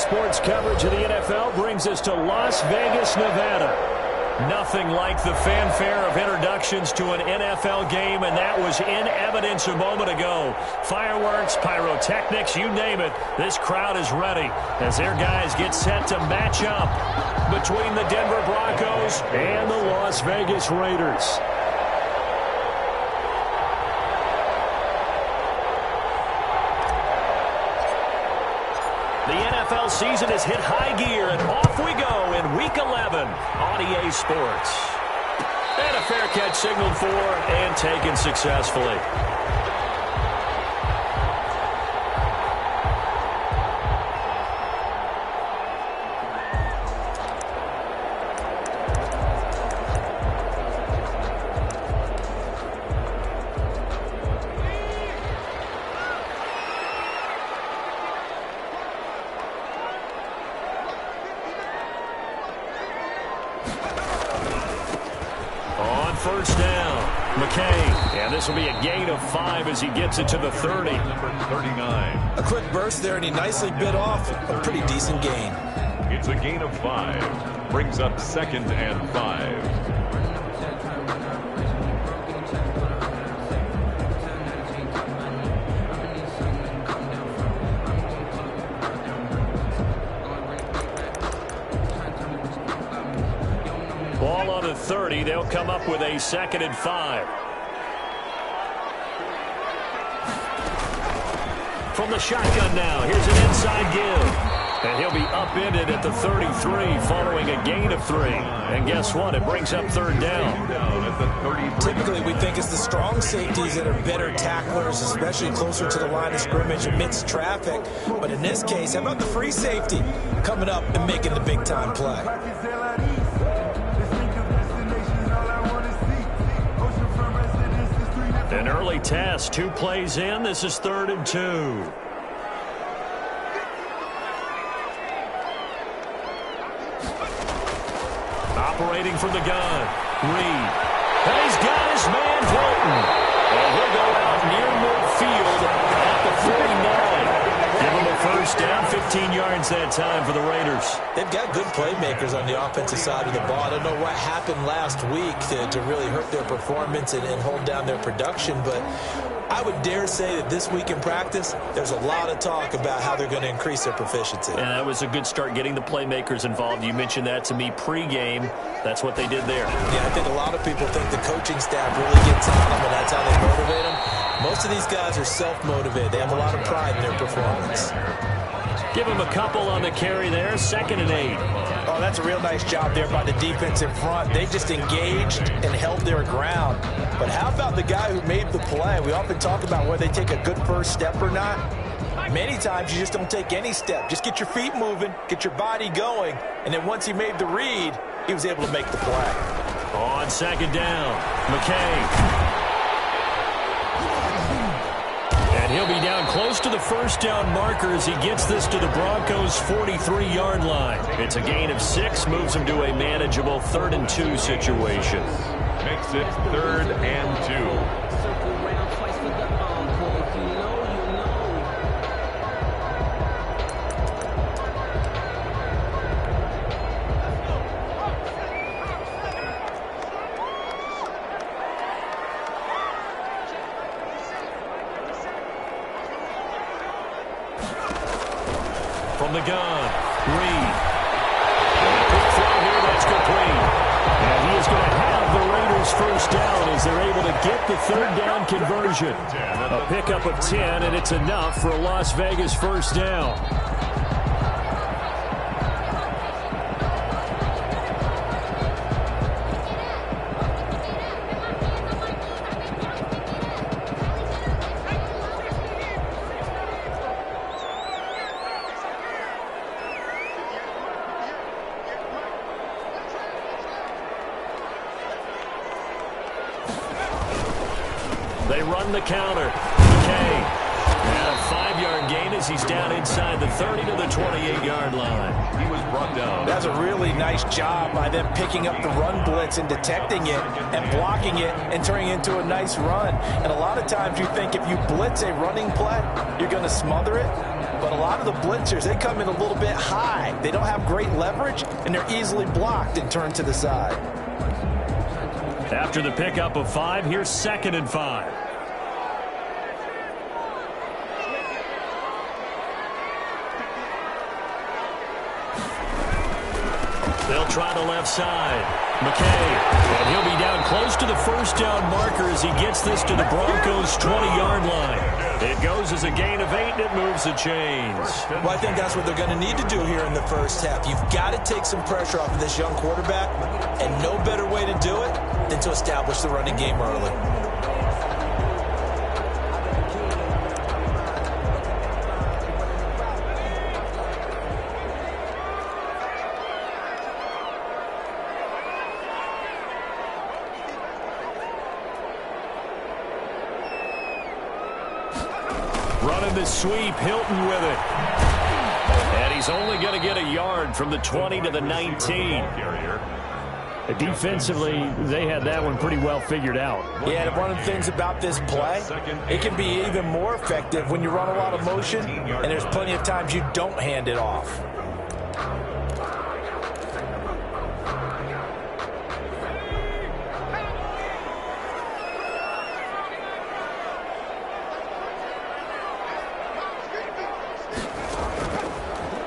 Sports coverage of the NFL brings us to Las Vegas, Nevada. Nothing like the fanfare of introductions to an NFL game, and that was in evidence a moment ago. Fireworks, pyrotechnics, you name it. This crowd is ready as their guys get set to match up between the Denver Broncos and the Las Vegas Raiders. The NFL season has hit high gear, and off we go in Week 11 on EA Sports. And a fair catch signaled for and taken successfully. First down, McKay, and this will be a gain of 5 as he gets it to the 30. Number 39. A quick burst there, and he nicely bit off a pretty decent gain. It's a gain of 5. Brings up 2nd and 5. Ball on the 30. They'll come up with a 2nd and 5. From the shotgun now, here's an inside give. And he'll be upended at the 33 following a gain of 3. And guess what? It brings up 3rd down. Typically, we think it's the strong safeties that are better tacklers, especially closer to the line of scrimmage amidst traffic. But in this case, how about the free safety coming up and making the big-time play? An early test, 2 plays in. This is 3rd and 2. Operating from the gun, Reed. And he's got his man Hilton. And he'll go out near midfield at the 49. Give him a first down, 15 yards that time for the Raiders. They've got good playmakers on the offensive side of the ball. I don't know what happened last week to really hurt their performance and hold down their production, but I would dare say that this week in practice, there's a lot of talk about how they're going to increase their proficiency. And that was a good start getting the playmakers involved. You mentioned that to me pregame. That's what they did there. Yeah, I think a lot of people think the coaching staff really gets on them, and that's how they motivate them. Most of these guys are self-motivated. They have a lot of pride in their performance. Give him a couple on the carry there, 2nd and 8. Oh, that's a real nice job there by the defense in front. They just engaged and held their ground. But how about the guy who made the play? We often talk about whether they take a good first step or not. Many times you just don't take any step. Just get your feet moving, get your body going, and then once he made the read, he was able to make the play. On 2nd down, McKay. And he'll be down close to the first down marker as he gets this to the Broncos' 43-yard line. It's a gain of 6, moves him to a manageable 3rd and 2 situation. Makes it 3rd and 2. From the gun, Reed. And a quick throw here, that's complete. And he is going to have the Raiders first down as they're able to get the 3rd down conversion. A pickup of 10, and it's enough for a Las Vegas first down. They run the counter. McKay. And a 5-yard gain as he's down inside the 30 to the 28-yard line. He was brought down. That's a really nice job by them picking up the run blitz and detecting it and blocking it and turning it into a nice run. And a lot of times you think if you blitz a running play, you're going to smother it. But a lot of the blitzers, they come in a little bit high. They don't have great leverage, and they're easily blocked and turned to the side. After the pickup of 5, here's 2nd and 5. They'll try the left side. McKay, and he'll be down close to the first down marker as he gets this to the Broncos' 20-yard line. It goes as a gain of 8, and it moves the chains. Well, I think that's what they're going to need to do here in the first half. You've got to take some pressure off of this young quarterback, and no better way to do it than to establish the running game early. Running the sweep, Hilton with it. And he's only going to get a yard from the 20 to the 19. Defensively, they had that one pretty well figured out. Yeah, and one of the things about this play, it can be even more effective when you run a lot of motion, and there's plenty of times you don't hand it off.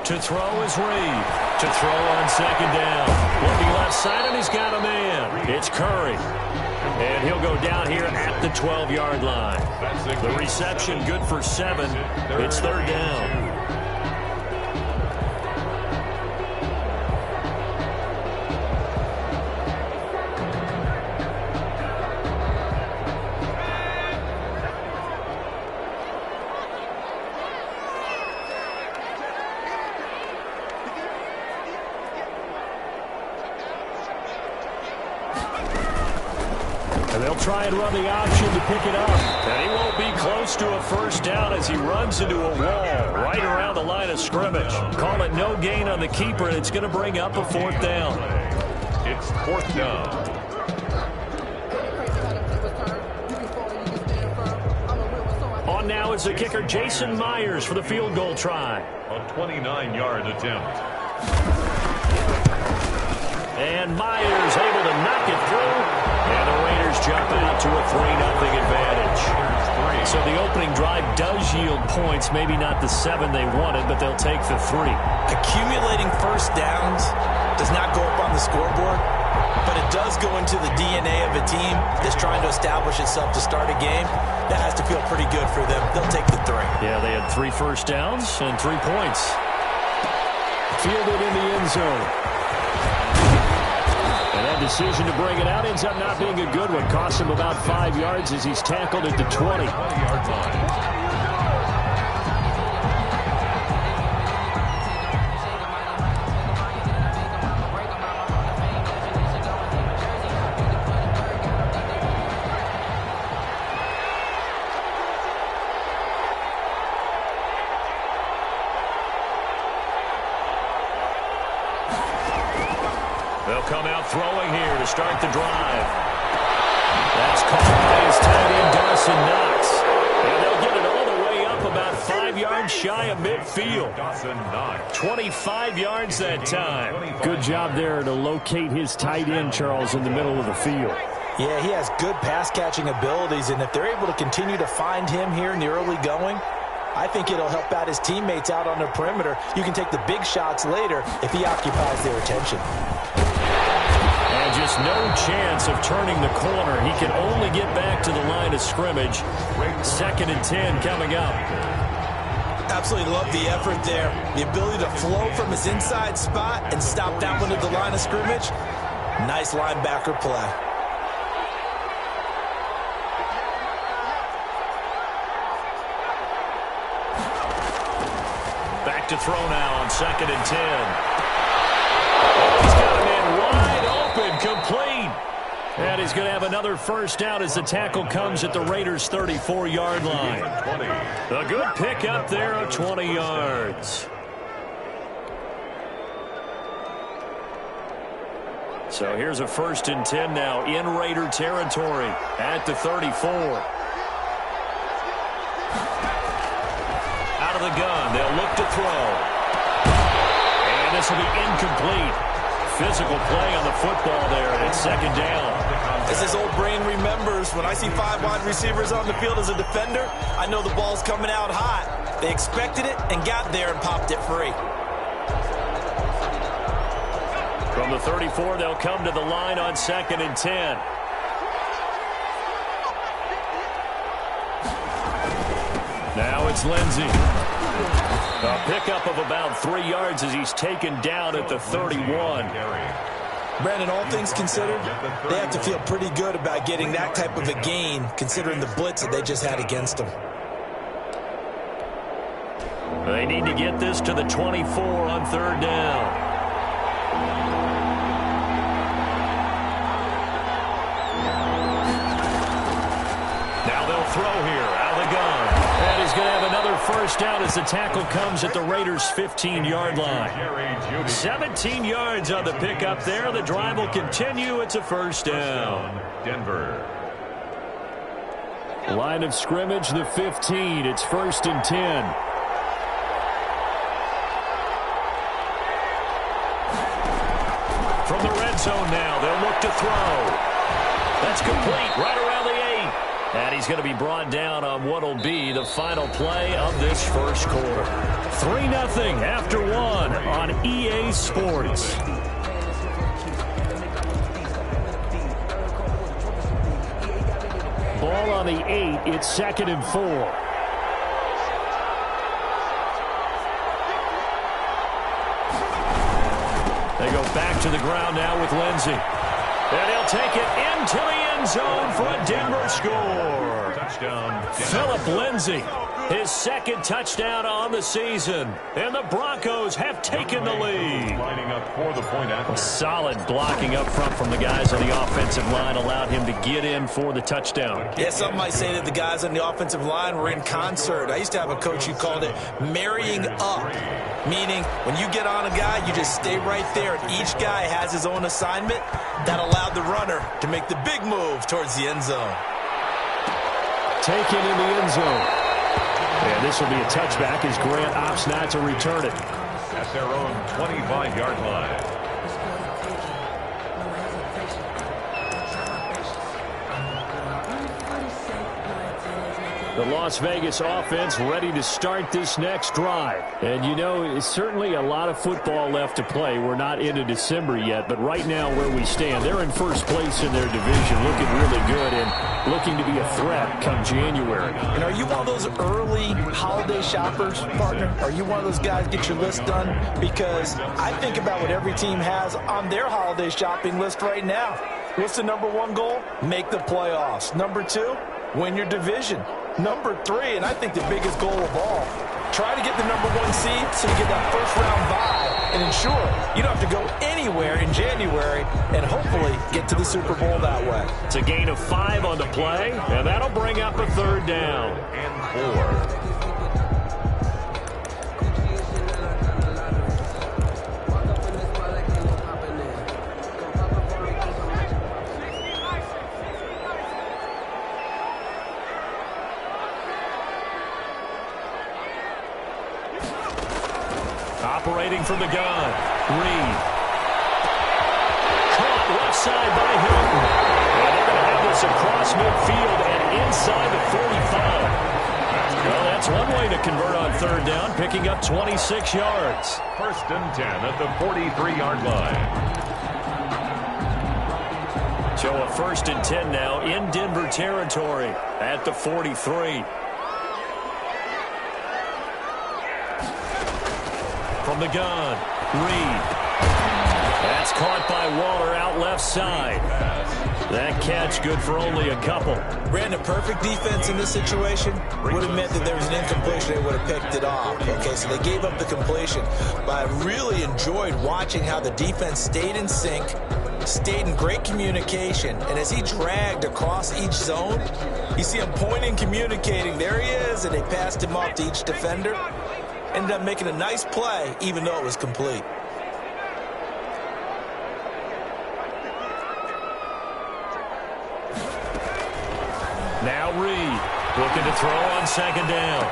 To throw is Reed. To throw on 2nd down. Looking left side, and he's got a man. It's Curry. And he'll go down here at the 12-yard line. The reception good for 7. It's 3rd down. Try and run the option to pick it up. And he won't be close to a first down as he runs into a wall right around the line of scrimmage. Call it no gain on the keeper, and it's going to bring up a 4th down. It's 4th down. On now is the kicker Jason Myers for the field goal try. A 29-yard attempt. And Myers able to knock it through. And the Raiders jump out to a 3-0 advantage. So the opening drive does yield points. Maybe not the 7 they wanted, but they'll take the 3. Accumulating first downs does not go up on the scoreboard, but it does go into the DNA of a team that's trying to establish itself to start a game. That has to feel pretty good for them. They'll take the 3. Yeah, they had 3 first downs and 3 points. Fielded in the end zone. And that decision to bring it out ends up not being a good one. Costs him about 5 yards as he's tackled at the 20. 20-yard line. They'll come out throwing here to start the drive. That's caught by his tight end, Dawson Knox. And they'll get it all the way up about 5 yards shy of midfield. Dawson Knox. 25 yards that time. Good job there to locate his tight end, Charles, in the middle of the field. Yeah, he has good pass-catching abilities, and if they're able to continue to find him here in the early going, I think it'll help out his teammates out on the perimeter. You can take the big shots later if he occupies their attention. And just no chance of turning the corner. He can only get back to the line of scrimmage. 2nd and 10 coming up. Absolutely love the effort there. The ability to flow from his inside spot and stop that one at the line of scrimmage. Nice linebacker play. Back to throw now on 2nd and 10. He's got a man wide open, complete. And he's going to have another first down as the tackle comes at the Raiders' 34-yard line. A good pickup there of 20 yards. So here's a 1st and 10 now in Raider territory at the 34. Out of of the gun. They'll look to throw. And this will be incomplete. Physical play on the football there, and it's second down. As his old brain remembers, when I see 5 wide receivers on the field as a defender, I know the ball's coming out hot. They expected it and got there and popped it free. From the 34, they'll come to the line on 2nd and 10. Now it's Lindsey. A pickup of about 3 yards as he's taken down at the 31. Brandon, all things considered, they have to feel pretty good about getting that type of a gain, considering the blitz that they just had against them. They need to get this to the 24 on 3rd down. Now they'll throw here out of the gun. And he's going to have another first down as the tackle comes at the Raiders' 15-yard line. 17 yards on the pickup there. The drive will continue. It's a first down. Denver. Line of scrimmage, the 15. It's 1st and 10. From the red zone now, they'll look to throw. That's complete right around the 8. And he's going to be brought down on what will be the final play of this first quarter. 3-0 after 1 on EA Sports. Ball on the 8. It's 2nd and 4. They go back to the ground now with Lindsey. And he'll take it into the end zone for a Denver score. Touchdown. Philip Lindsey, his 2nd touchdown on the season. And the Broncos have taken the lead. Lining up for the point after. Solid blocking up front from the guys on the offensive line allowed him to get in for the touchdown. Yeah, some might say that the guys on the offensive line were in concert. I used to have a coach who called it marrying up, meaning when you get on a guy, you just stay right there. Each guy has his own assignment. That allowed the runner to make the big move towards the end zone. Taken in the end zone. And this will be a touchback as Grant opts not to return it. At their own 25-yard line. The Las Vegas offense ready to start this next drive. And, you know, it's certainly a lot of football left to play. We're not into December yet, but right now where we stand, they're in first place in their division, looking really good and looking to be a threat come January. And are you one of those early holiday shoppers, partner? Are you one of those guys get your list done? Because I think about what every team has on their holiday shopping list right now. What's the number 1 goal? Make the playoffs. Number 2, win your division. Number 3, and I think the biggest goal of all, try to get the number 1 seed so you get that first-round bye and ensure you don't have to go anywhere in January and hopefully get to the Super Bowl that way. It's a gain of 5 on the play, and that'll bring up a 3rd down. And 4. Operating from the gun, Reed. Caught left side by Hilton. And they're going to have this across midfield and inside the 45. Well, that's one way to convert on 3rd down, picking up 26 yards. 1st and 10 at the 43-yard line. So a 1st and 10 now in Denver territory at the 43. From the gun, Reed. That's caught by Waller out left side. That catch good for only a couple. Brandon, perfect defense in this situation would have meant that there was an incompletion. They would have picked it off. Okay, so they gave up the completion. But I really enjoyed watching how the defense stayed in sync, stayed in great communication. And as he dragged across each zone, you see him pointing, communicating. There he is, and they passed him off to each defender. Ended up making a nice play, even though it was complete. Now Reed looking to throw on 2nd down.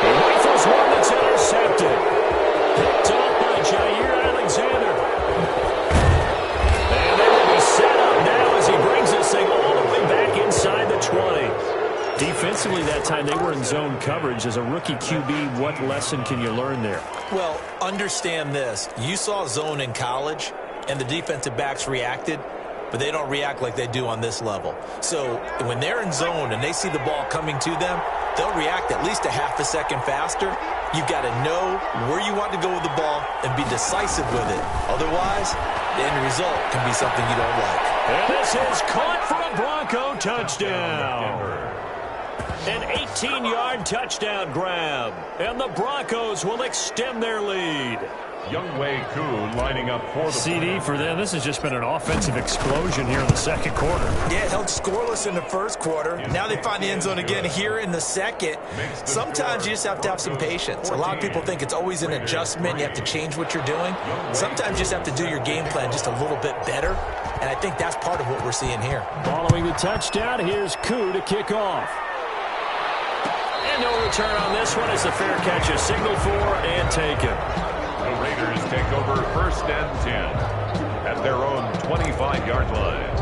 He rifles here's one that's intercepted. Picked up by Jair Alexander. And they will be set up now as he brings this thing all the way back inside the 20. Defensively that time, they were in zone coverage. As a rookie QB, what lesson can you learn there? Well, understand this. You saw zone in college, and the defensive backs reacted, but they don't react like they do on this level. So when they're in zone and they see the ball coming to them, they'll react at least a half a second faster. You've got to know where you want to go with the ball and be decisive with it. Otherwise, the end result can be something you don't like. And this is caught for a Bronco touchdown. An 18-yard touchdown grab. And the Broncos will extend their lead. Younghoe Koo lining up for the CD for them. This has just been an offensive explosion here in the second quarter. Yeah, it held scoreless in the first quarter. Now they find the end zone again here in the second. Sometimes you just have to have some patience. A lot of people think it's always an adjustment. You have to change what you're doing. Sometimes you just have to do your game plan just a little bit better. And I think that's part of what we're seeing here. Following the touchdown, here's Koo to kick off. And no return on this one as the fair catch is signaled for and taken. The Raiders take over 1st and 10 at their own 25-yard line.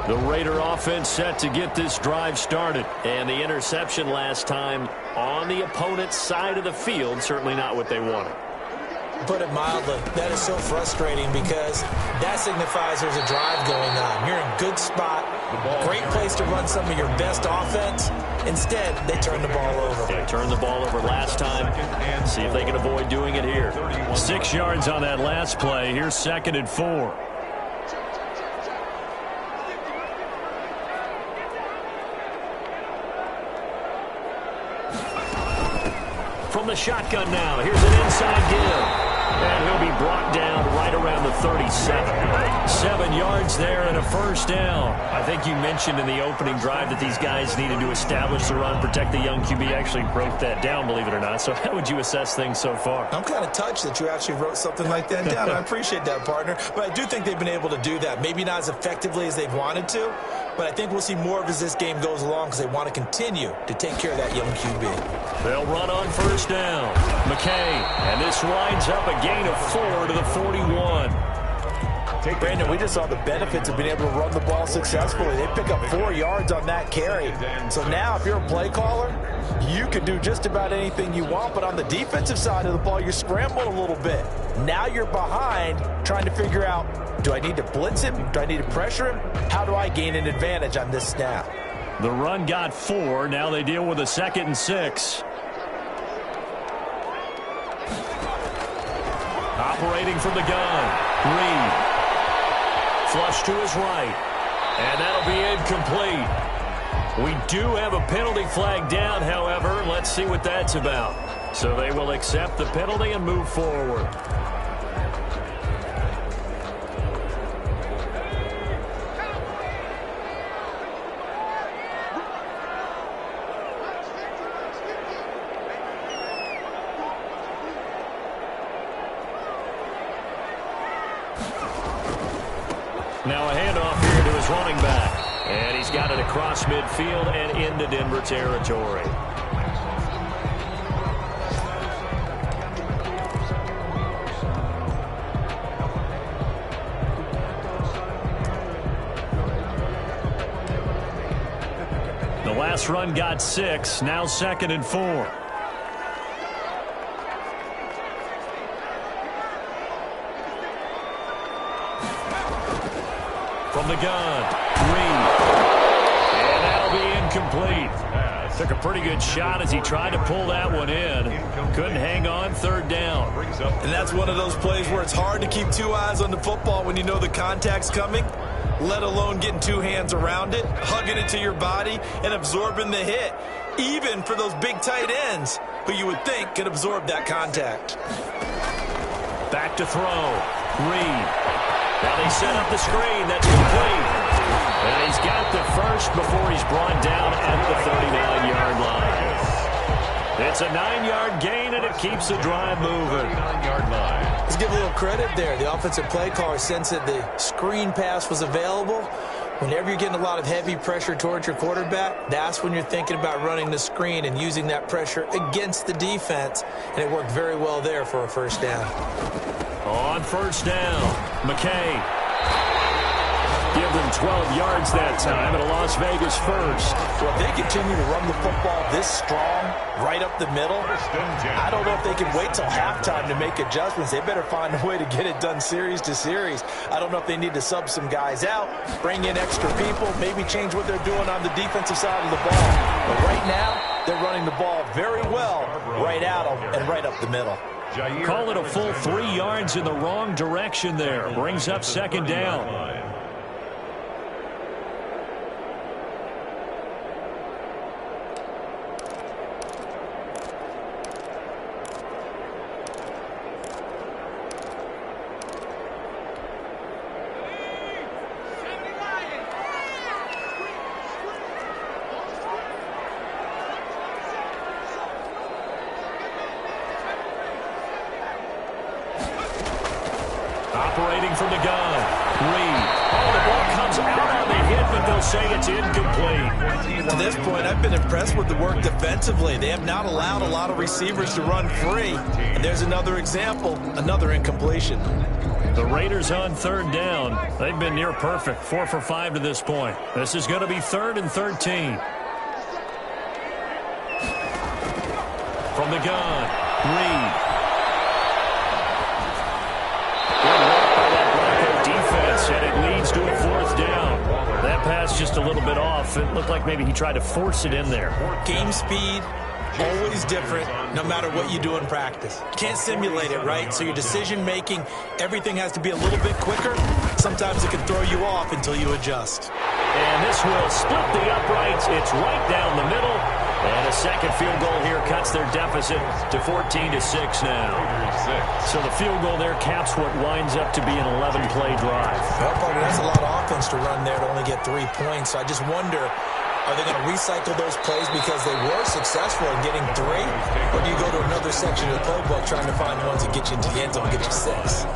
The Raider offense set to get this drive started. And the interception last time on the opponent's side of the field, certainly not what they wanted. Put it mildly, that is so frustrating because that signifies there's a drive going on. You're in a good spot, great place to run some of your best offense. Instead, they turn the ball over. They turned the ball over last time. See if they can avoid doing it here. 6 yards on that last play. Here's 2nd and 4. From the shotgun now, here's an inside give. And he'll be brought down right around the 37. 7 yards there and a first down. I think you mentioned in the opening drive that these guys needed to establish the run, protect the young QB. Actually broke that down, believe it or not. So how would you assess things so far? I'm kind of touched that you actually wrote something like that down. I appreciate that, partner. But I do think they've been able to do that. Maybe not as effectively as they've wanted to, but I think we'll see more of as this game goes along because they want to continue to take care of that young QB. They'll run on first down. McKay, and this winds up a gain of 4 to the 41. Brandon, we just saw the benefits of being able to run the ball successfully. They pick up 4 yards on that carry. So now if you're a play caller, you can do just about anything you want. But on the defensive side of the ball, you're scrambling a little bit. Now you're behind trying to figure out, do I need to blitz him? Do I need to pressure him? How do I gain an advantage on this snap? The run got 4. Now they deal with a 2nd and 6. Operating from the gun, Reed. Flush to his right. And that'll be incomplete. We do have a penalty flag down, however. Let's see what that's about. So they will accept the penalty and move forward. Now a handoff here to his running back. And he's got it across midfield and into Denver territory. The last run got 6. Now 2nd and 4. From the gun, Reed. And that'll be incomplete. Took a pretty good shot as he tried to pull that one in. Couldn't hang on, 3rd down. And that's one of those plays where it's hard to keep 2 eyes on the football when you know the contact's coming, let alone getting 2 hands around it, hugging it to your body, and absorbing the hit, even for those big tight ends who you would think could absorb that contact. Back to throw, Reed. Now they set up the screen. That's complete. And he's got the first before he's brought down at the 39-yard line. It's It's a 9-yard gain, and it keeps the drive moving. 39-yard line. Let's give a little credit there. The offensive play caller sensed that the screen pass was available. Whenever you're getting a lot of heavy pressure towards your quarterback, that's when you're thinking about running the screen and using that pressure against the defense. And it worked very well there for a first down. On first down, McKay. Give them 12 yards that time at a Las Vegas first. Well, if they continue to run the football this strong, right up the middle, I don't know if they can wait till halftime to make adjustments. They better find a way to get it done series to series. I don't know if they need to sub some guys out, bring in extra people, maybe change what they're doing on the defensive side of the ball. But right now, they're running the ball very well right at them and right up the middle. Call it a full 3 yards in the wrong direction there. Brings up second down. Operating from the gun, Reed. Oh, the ball comes out on the hit, but they'll say it's incomplete. To this point, I've been impressed with the work defensively. They have not allowed a lot of receivers to run free. And there's another example, another incompletion. The Raiders on third down. They've been near perfect, 4 for 5 to this point. This is going to be 3rd and 13. From the gun, Reed. And it leads to a 4th down. That pass just a little bit off. It looked like maybe he tried to force it in there. Game speed, always different, no matter what you do in practice. Can't simulate it, right? So your decision-making, everything has to be a little bit quicker. Sometimes it can throw you off until you adjust. And this will split the uprights. It's right down the middle. And a second field goal here cuts their deficit to 14-6 now. So the field goal there caps what winds up to be an 11-play drive. Well, partner, that's a lot of offense to run there to only get 3 points. So I just wonder, are they going to recycle those plays because they were successful in getting 3? Or do you go to another section of the playbook trying to find ones that get you into the end zone and get you 6?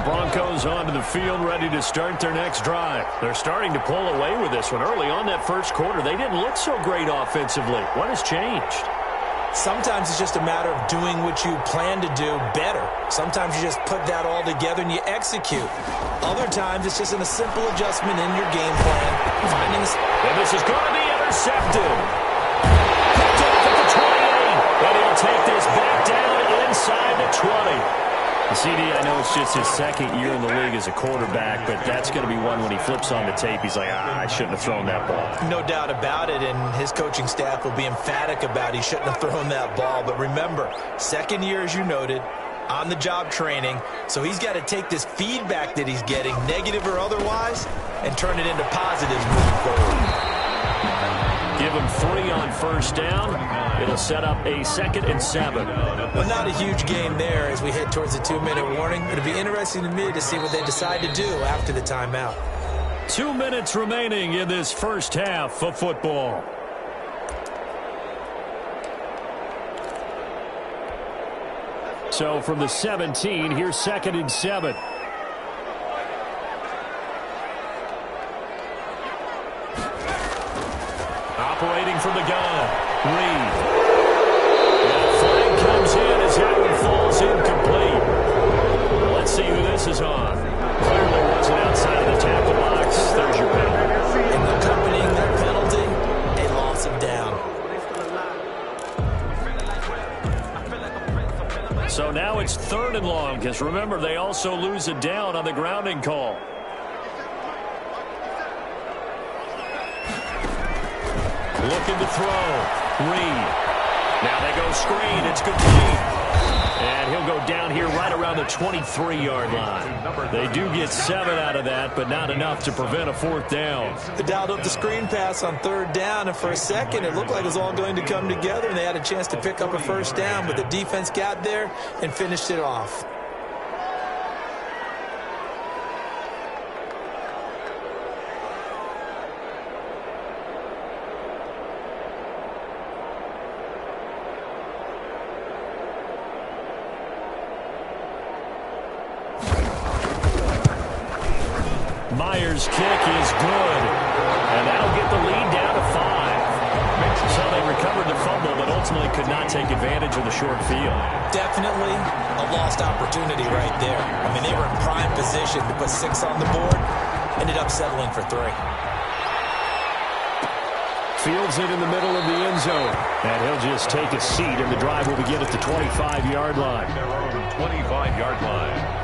Broncos onto the field, ready to start their next drive. They're starting to pull away with this one. Early on that first quarter, they didn't look so great offensively. What has changed? Sometimes it's just a matter of doing what you plan to do better. Sometimes you just put that all together and you execute. Other times it's just a simple adjustment in your game plan. And this is going to be intercepted. Picked off at the 28. And he'll take this back down inside the 20. CD, I know it's just his 2nd year in the league as a quarterback, but that's going to be one when he flips on the tape, he's like, I shouldn't have thrown that ball. No doubt about it, and his coaching staff will be emphatic about he shouldn't have thrown that ball. But remember, 2nd year, as you noted, on-the-job training, so he's got to take this feedback that he's getting, negative or otherwise, and turn it into positives moving forward. Give him 3 on first down. It'll set up a 2nd and 7. Well, not a huge game there as we head towards the 2-minute warning. It'll be interesting to me to see what they decide to do after the timeout. 2 minutes remaining in this first half of football. So from the 17, here's 2nd and 7. Operating from the gun, Reed. And a flag comes in as that one falls incomplete. Well, let's see who this is on. Clearly wasn't outside of the tackle box. There's your penalty. And accompanying that penalty, a loss of down. So now it's 3rd and long, because remember, they also lose a down on the grounding call. Looking to throw. Reed. Now they go screen. It's complete. And he'll go down here right around the 23-yard line. They do get 7 out of that, but not enough to prevent a 4th down. They dialed up the screen pass on 3rd down, and for a second it looked like it was all going to come together, and they had a chance to pick up a first down, but the defense got there and finished it off. Myers' kick is good. And that'll get the lead down to 5. So they recovered the fumble, but ultimately could not take advantage of the short field. Definitely a lost opportunity right there. I mean, they were in prime position to put 6 on the board. Ended up settling for 3. Fields it in the middle of the end zone. And he'll just take a seat, and the drive will begin at the 25-yard line. Their own 25-yard line.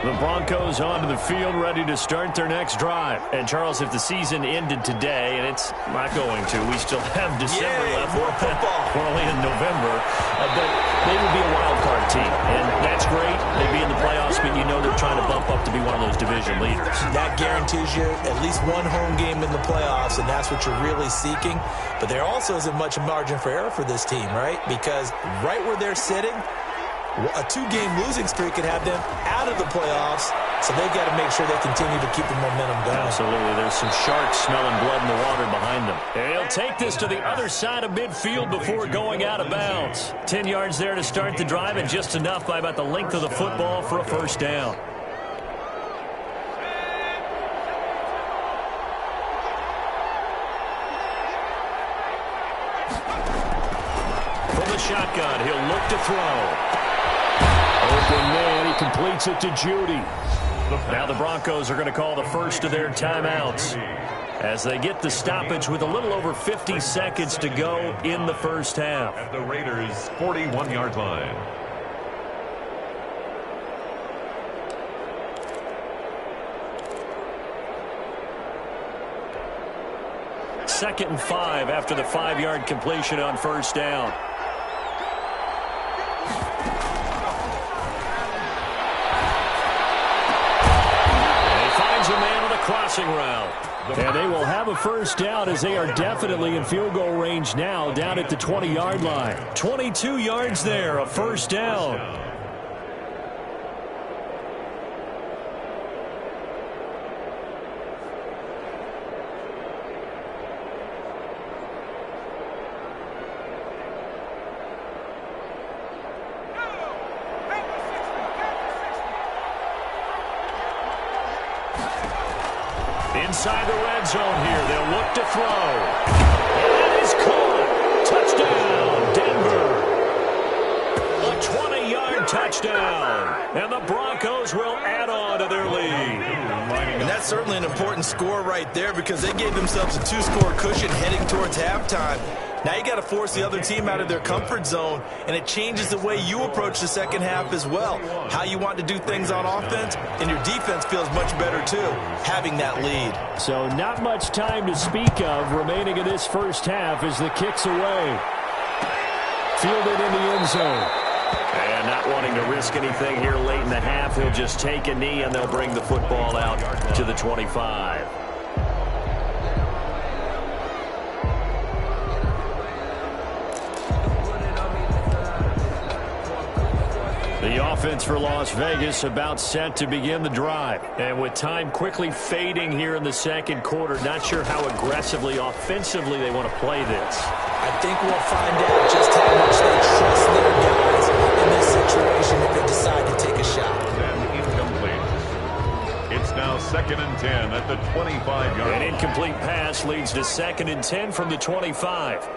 The Broncos onto the field, ready to start their next drive. And, Charles, if the season ended today, and it's not going to, we still have December left. More football. We're only in November. But they would be a wild card team. And that's great. They'd be in the playoffs, but you know they're trying to bump up to be one of those division leaders. That guarantees you at least one home game in the playoffs, and that's what you're really seeking. But there also isn't much margin for error for this team, right? Because right where they're sitting, a 2-game losing streak could have them out of the playoffs, so they've got to make sure they continue to keep the momentum going. Absolutely. There's some sharks smelling blood in the water behind them. And he'll take this to the other side of midfield before going out of bounds. 10 yards there to start the drive, and just enough by about the length of the football for a first down. From the shotgun, he'll look to throw. Open man, he completes it to Judy. Now the Broncos are going to call the first of their timeouts as they get the stoppage with a little over 50 seconds to go in the first half. At the Raiders' 41-yard line. Second and 5 after the 5-yard completion on first down. Crossing route. And they will have a first down as they are definitely in field goal range now, down at the 20-yard line. 22 yards there, a first down. Inside the red zone here, they'll look to throw. And it is caught. Touchdown, Denver. A 20-yard touchdown. And the Broncos will add on to their lead. And that's certainly an important score right there because they gave themselves a 2-score cushion heading towards halftime. Now you got to force the other team out of their comfort zone, and it changes the way you approach the second half as well. How you want to do things on offense, and your defense feels much better too, having that lead. So not much time to speak of remaining in this first half as the kick's away. Fielded in the end zone. And not wanting to risk anything here late in the half, he'll just take a knee, and they'll bring the football out to the 25. The offense for Las Vegas about set to begin the drive. And with time quickly fading here in the second quarter, not sure how aggressively, offensively they want to play this. I think we'll find out just how much they trust their guys in this situation if they decide to take a shot. And incomplete. It's now 2nd and 10 at the 25-yard line. An incomplete pass leads to 2nd and 10 from the 25.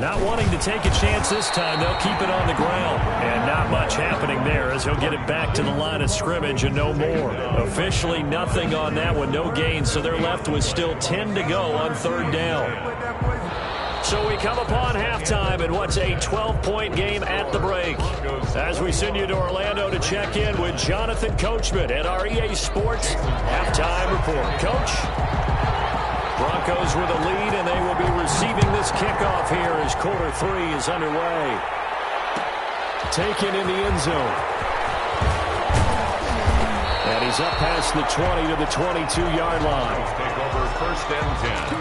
Not wanting to take a chance this time, they'll keep it on the ground. And not much happening there as he'll get it back to the line of scrimmage and no more. Officially nothing on that one, no gain, so they're left with still 10 to go on 3rd down. So we come upon halftime in what's a 12-point game at the break. As we send you to Orlando to check in with Jonathan Coachman at our EA Sports Halftime Report. Coach? Broncos with a lead, and they will be receiving this kickoff here as quarter 3 is underway. Taken in the end zone. And he's up past the 20 to the 22-yard line. Take over 1st and 10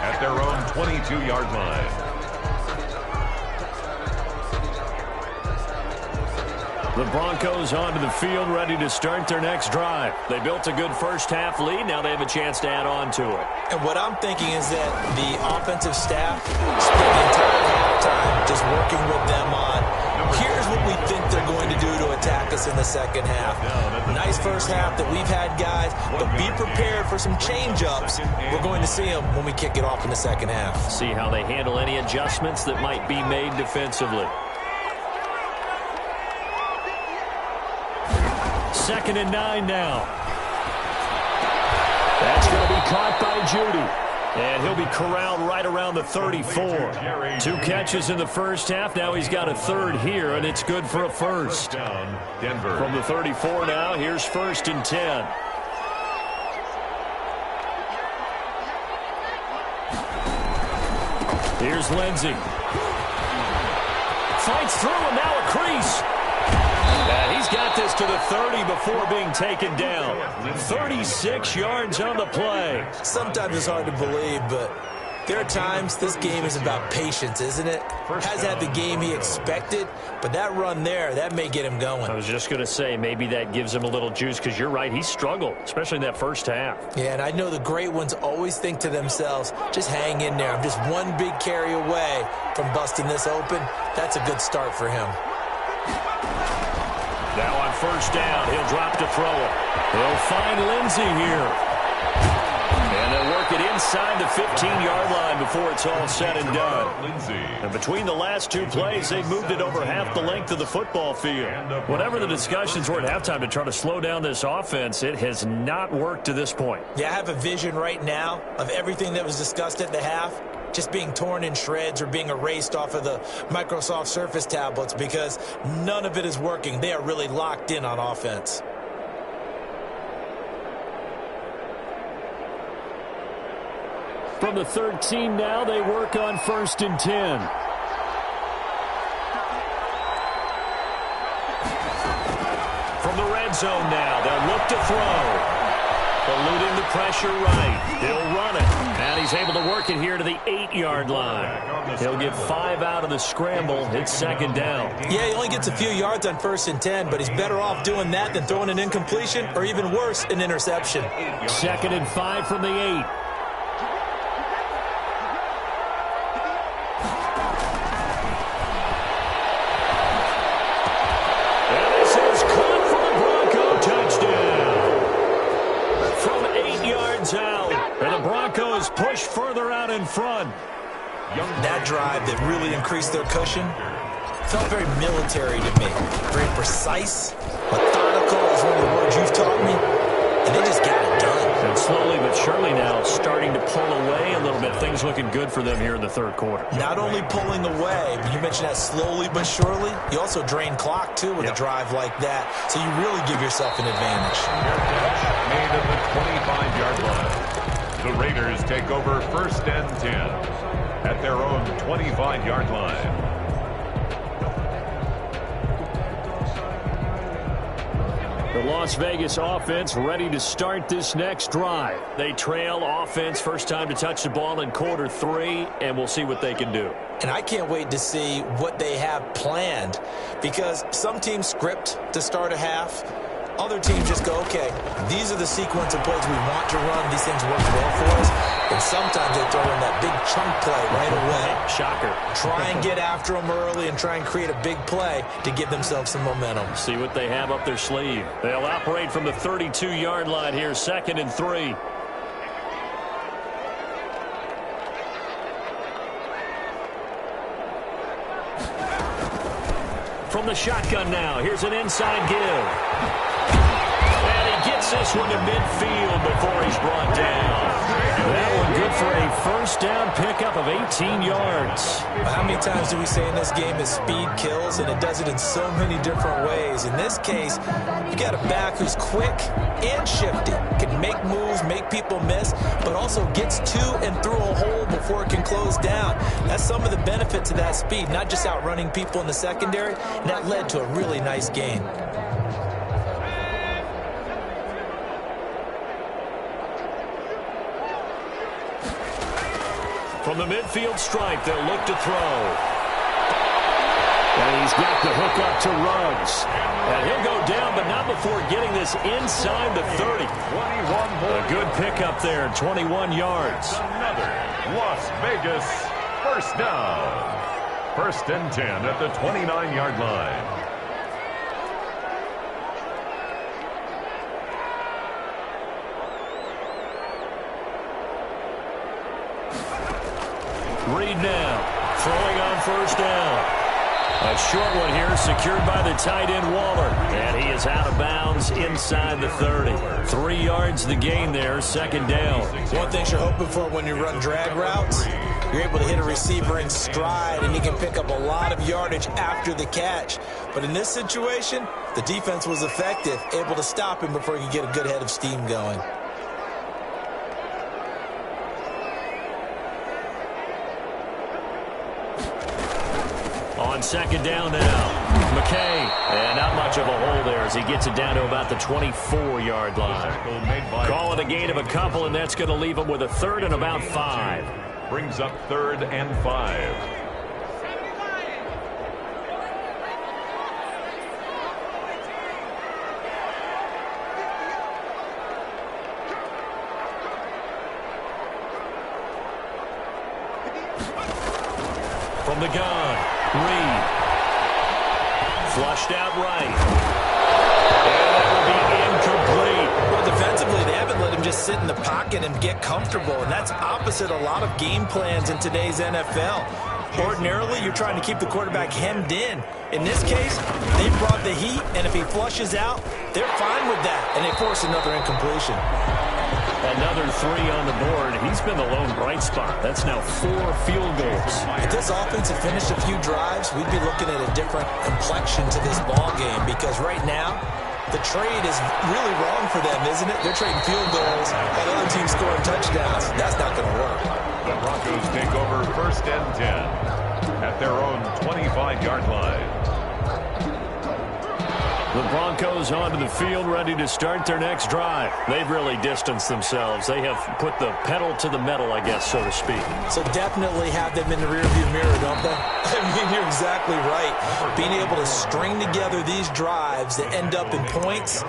at their own 22-yard line. The Broncos onto the field, ready to start their next drive. They built a good first-half lead. Now they have a chance to add on to it. And what I'm thinking is that the offensive staff spent the entire halftime just working with them on, here's what we think they're going to do to attack us in the second half. Nice first half that we've had, guys, but be prepared for some change-ups. We're going to see them when we kick it off in the second half. See how they handle any adjustments that might be made defensively. 2nd and 9 now. That's going to be caught by Judy. And he'll be corralled right around the 34. 2 catches in the first half. Now he's got a third here, and it's good for a first. From the 34 now, here's 1st and 10. Here's Lindsey. Fights through, and now a crease. And he's got this to the 30 before being taken down. 36 yards on the play. Sometimes it's hard to believe, but there are times this game is about patience, isn't it? Has had the game he expected, but that run there, that may get him going. I was just going to say, maybe that gives him a little juice, because you're right, he struggled, especially in that first half. Yeah, and I know the great ones always think to themselves, just hang in there. I'm just one big carry away from busting this open. That's a good start for him. Now on 1st down, he'll drop to throw it. He'll find Lindsey here. And they'll work it inside the 15-yard line before it's all said and done. And between the last 2 plays, they've moved it over half the length of the football field. Whatever the discussions were at halftime to try to slow down this offense, it has not worked to this point. Yeah, I have a vision right now of everything that was discussed at the half just being torn in shreds or being erased off of the Microsoft Surface tablets, because none of it is working. They are really locked in on offense. From the 13 now, they work on 1st and 10. From the red zone now, they'll look to throw. Eluding the pressure right. He'll run it. And he's able to work it here to the 8-yard line. He'll get 5 out of the scramble. It's 2nd down. Yeah, he only gets a few yards on 1st and 10, but he's better off doing that than throwing an incompletion, or even worse, an interception. 2nd and 5 from the 8. Push further out in front. That drive that really increased their cushion felt very military to me. Very precise, methodical is one of the words you've taught me. And they just got it done. And slowly but surely now starting to pull away a little bit. Things looking good for them here in the 3rd quarter. Not only pulling away, but you mentioned that slowly but surely. You also drain clock, too, with a drive like that. So you really give yourself an advantage. Made at the 25-yard line. The Raiders take over 1st and 10 at their own 25-yard line. The Las Vegas offense ready to start this next drive. They trail offense, first time to touch the ball in quarter 3, and we'll see what they can do. And I can't wait to see what they have planned, because some teams script to start a half. Other teams just go, okay, these are the sequence of plays we want to run. These things work well for us. And sometimes they throw in that big chunk play right away. Shocker. Try and get after them early and try and create a big play to give themselves some momentum. See what they have up their sleeve. They'll operate from the 32-yard line here, 2nd and 3. From the shotgun now, here's an inside give. And he gets this one to midfield before he's brought down. That one good for a first down pickup of 18 yards. How many times do we say in this game that speed kills, and it does it in so many different ways? In this case, you got a back who's quick and shifty, can make moves, make people miss, but also gets to and through a hole before it can close down. That's some of the benefits of that speed, not just outrunning people in the secondary, and that led to a really nice gain. From the midfield stripe, they'll look to throw. And he's got the hook up to Ruggs. And he'll go down, but not before getting this inside the 30. A good pickup there, 21 yards. Another Las Vegas first down. 1st and 10 at the 29-yard line. Reed now, throwing on 1st down. A short one here, secured by the tight end Waller. And he is out of bounds inside the 30. 3 yards the gain there, 2nd down. One thing you're hoping for when you run drag routes, you're able to hit a receiver in stride, and he can pick up a lot of yardage after the catch. But in this situation, the defense was effective, able to stop him before he could get a good head of steam going. On 2nd down now, McKay. And not much of a hole there as he gets it down to about the 24-yard line. Call it a gain of a couple, and that's going to leave him with a 3rd and about 5. Brings up 3rd and 5. From the gun, Reed. Flushed out right. And that will be incomplete. Well, defensively, they haven't let him just sit in the pocket and get comfortable, and that's opposite a lot of game plans in today's NFL. Ordinarily, you're trying to keep the quarterback hemmed in. In this case, they brought the heat, and if he flushes out, they're fine with that, and they force another incompletion. Another 3 on the board. He's been the lone bright spot. That's now 4 field goals. If this offense had finished a few drives, we'd be looking at a different complexion to this ball game, because right now, the trade is really wrong for them, isn't it? They're trading field goals while the other team's scoring touchdowns. That's not going to work. The Broncos take over 1st and 10 at their own 25-yard line. The Broncos onto the field, ready to start their next drive. They've really distanced themselves. They have put the pedal to the metal, I guess, so to speak. So definitely have them in the rearview mirror, don't they? I mean, you're exactly right. Being able to string together these drives that end up in points,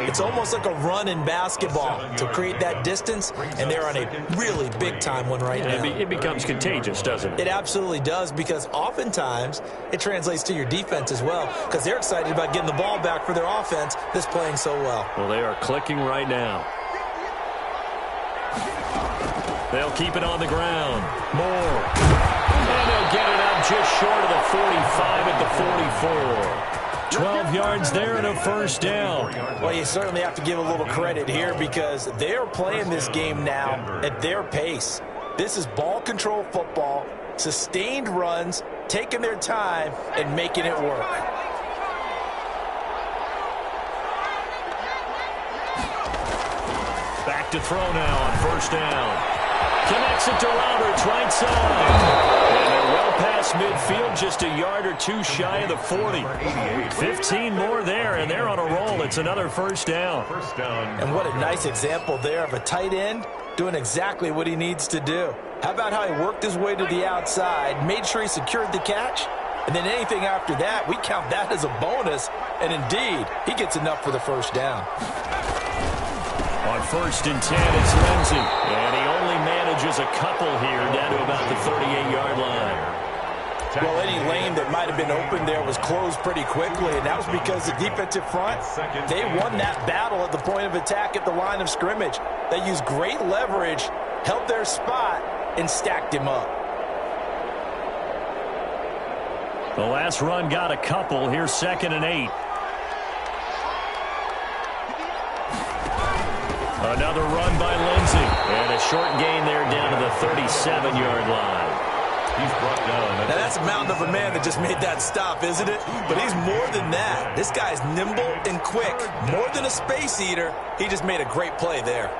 it's almost like a run in basketball to create that distance, and they're on a really big-time one right now. It becomes contagious, doesn't it? It absolutely does, because oftentimes it translates to your defense as well, because they're excited about getting the ball back for their offense that's playing so well. Well, they are clicking right now. They'll keep it on the ground. Moore. And they'll get it up just short of the 45 at the 44. 12 yards there and a 1st down. Well, you certainly have to give a little credit here, because they're playing this game now at their pace. This is ball control football, sustained runs, taking their time and making it work. Back to throw now on 1st down. Connects it to Roberts, right side. And they're well past midfield, just a yard or 2 shy of the 40. 15 more there, and they're on a roll. It's another 1st down. And what a nice example there of a tight end doing exactly what he needs to do. How about how he worked his way to the outside, made sure he secured the catch, and then anything after that, we count that as a bonus. And indeed, he gets enough for the 1st down. On 1st and 10, it's Lindsey. And he only manages a couple here down to about the 38-yard line. Well, any lane that might have been open there was closed pretty quickly, and that was because the defensive front, they won that battle at the point of attack at the line of scrimmage. They used great leverage, held their spot, and stacked him up. The last run got a couple. Here's 2nd and 8. Another run by Lindsey. And a short gain there down to the 37-yard line. He's brought down. Now, that's a mountain of a man that just made that stop, isn't it? But he's more than that. This guy's nimble and quick. More than a space eater, he just made a great play there.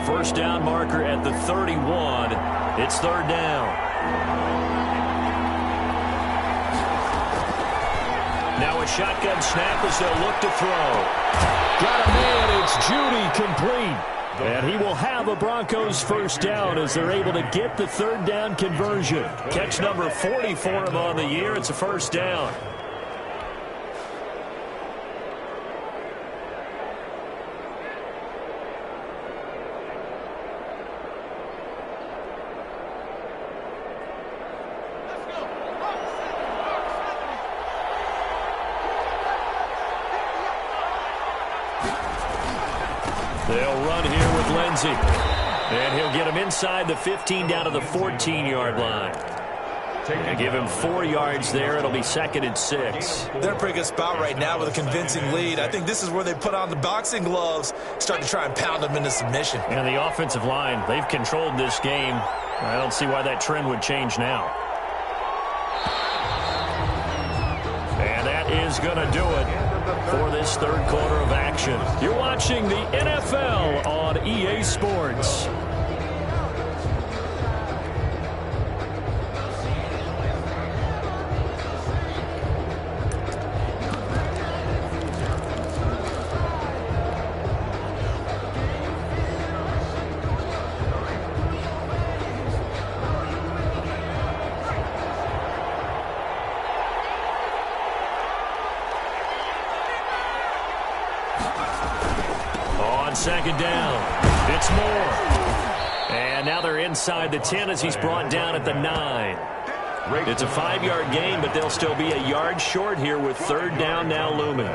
First down marker at the 31. It's 3rd down. Now a shotgun snap as they'll look to throw. Got a man. It's Judy, complete. And he will have a Broncos first down as they're able to get the third down conversion. Catch number 40 for him on the year. It's a first down. They'll run here with Lindsey. And he'll get him inside the 15 down to the 14-yard line. And give him 4 yards there. It'll be 2nd and 6. They're in a pretty good spot right now with a convincing lead. I think this is where they put on the boxing gloves, start to try and pound them into submission. And the offensive line, they've controlled this game. I don't see why that trend would change now. And that is going to do it for this third quarter of action. You're watching the NFL on EA Sports. Second down. It's Moore. And now they're inside the 10 as he's brought down at the 9. It's a 5-yard gain, but they'll still be a yard short here with third down now looming.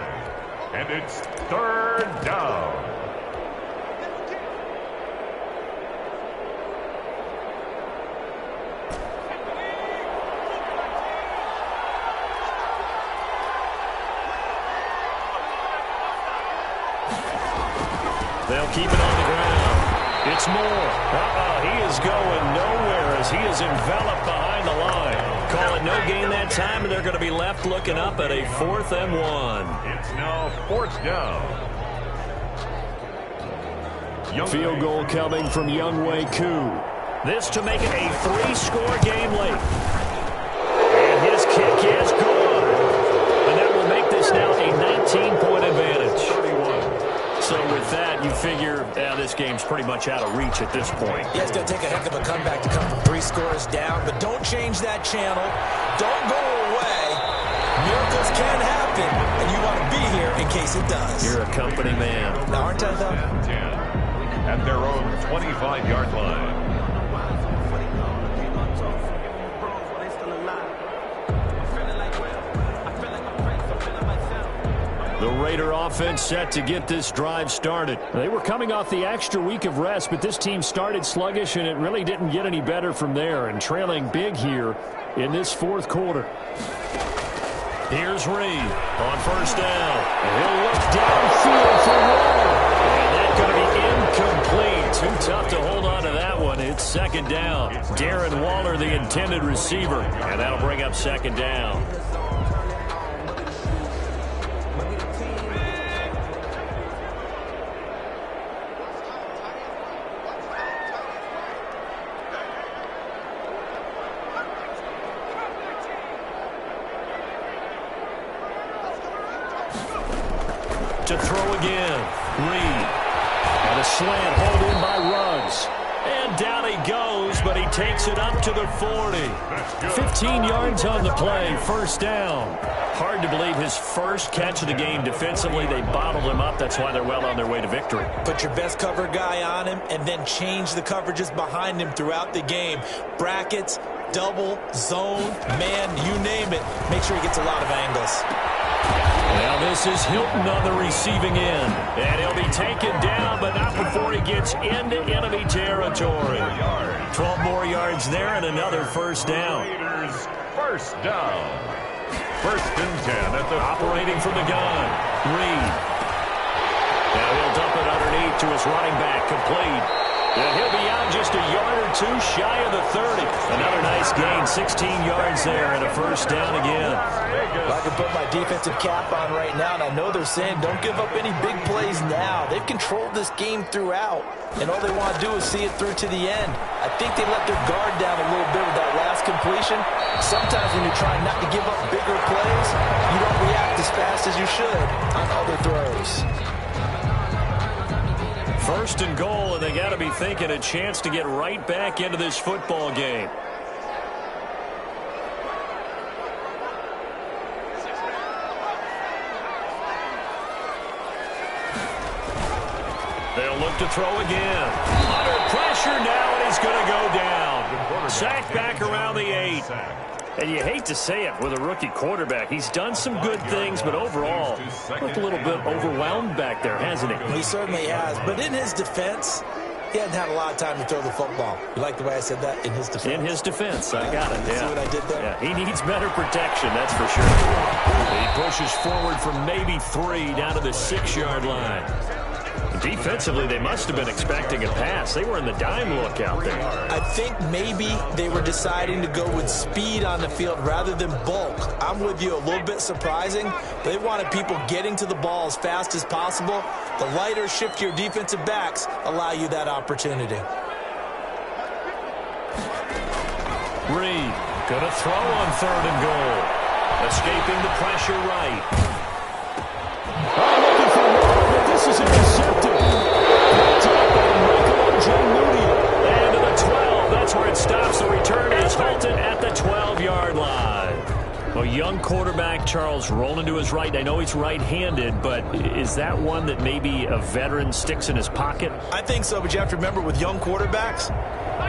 And it's third down. They'll keep it on the ground. It's Moore. He is going nowhere as he is enveloped behind the line. Call it no gain that time, and they're going to be left looking up at a 4th and 1. It's now 4th down. Field goal coming from Younghoe Koo. This to make it a 3-score game late. And his kick is good. And that will make this now a 19-point advantage. So with that, you figure this game's pretty much out of reach at this point. Yeah, it's going to take a heck of a comeback to come from 3 scores down, but don't change that channel. Don't go away. Miracles can happen, and you want to be here in case it does. You're a company man. Now, aren't I, though? 10 at their own 25-yard line. The Raider offense set to get this drive started. They were coming off the extra week of rest, but this team started sluggish, and it really didn't get any better from there, and trailing big here in this 4th quarter. Here's Reed on first down. And he'll look downfield for Waller. And that's going to be incomplete. Too tough to hold on to that one. It's 2nd down. Darren Waller, the intended receiver. And that'll bring up 2nd down. To throw again. Reed. And a slant hold in by Ruggs. And down he goes, but he takes it up to the 40. 15 yards on the play. 1st down. Hard to believe his first catch of the game defensively. They bottled him up. That's why they're well on their way to victory. Put your best cover guy on him and then change the coverages behind him throughout the game. Brackets, double, zone, man, you name it. Make sure he gets a lot of angles. Now this is Hilton on the receiving end. And he'll be taken down, but not before he gets into enemy territory. 12 more yards there and another 1st down. Raiders first down. 1st and 10 at the operating from the gun. Reed. Now he'll dump it underneath to his running back. Complete. And he'll be out just a yard or 2 shy of the 30. Another nice gain, 16 yards there and a 1st down again. Well, I can put my defensive cap on right now, and I know they're saying don't give up any big plays now. They've controlled this game throughout, and all they want to do is see it through to the end. I think they let their guard down a little bit with that last completion. Sometimes when you're trying not to give up bigger plays, you don't react the fast as you should on other throws. First and goal, and they got to be thinking a chance to get right back into this football game. They'll look to throw again. Under pressure now, and he's going to go down. Sacked back around the 8. And you hate to say it with a rookie quarterback. He's done some good things, but overall, looked a little bit overwhelmed back there, hasn't he? He certainly has. But in his defense, he hasn't had a lot of time to throw the football. You like the way I said that? In his defense? In his defense. I got it, yeah. See what I did there? Yeah, he needs better protection, that's for sure. He pushes forward for maybe 3 down to the 6-yard line. Defensively, they must have been expecting a pass. They were in the dime look out there. I think maybe they were deciding to go with speed on the field rather than bulk. I'm with you, a little bit surprising. They wanted people getting to the ball as fast as possible. The lighter, shiftier defensive backs allow you that opportunity. Reed going to throw on 3rd and goal. Escaping the pressure right. Looking for more, but this is intercepted. Picked up by Michael J. Moody. And to the 12. That's where it stops. The return is halted at the 12-yard line. A young quarterback, Charles, rolling to his right. I know he's right-handed, but is that one that maybe a veteran sticks in his pocket? I think so, but you have to remember with young quarterbacks,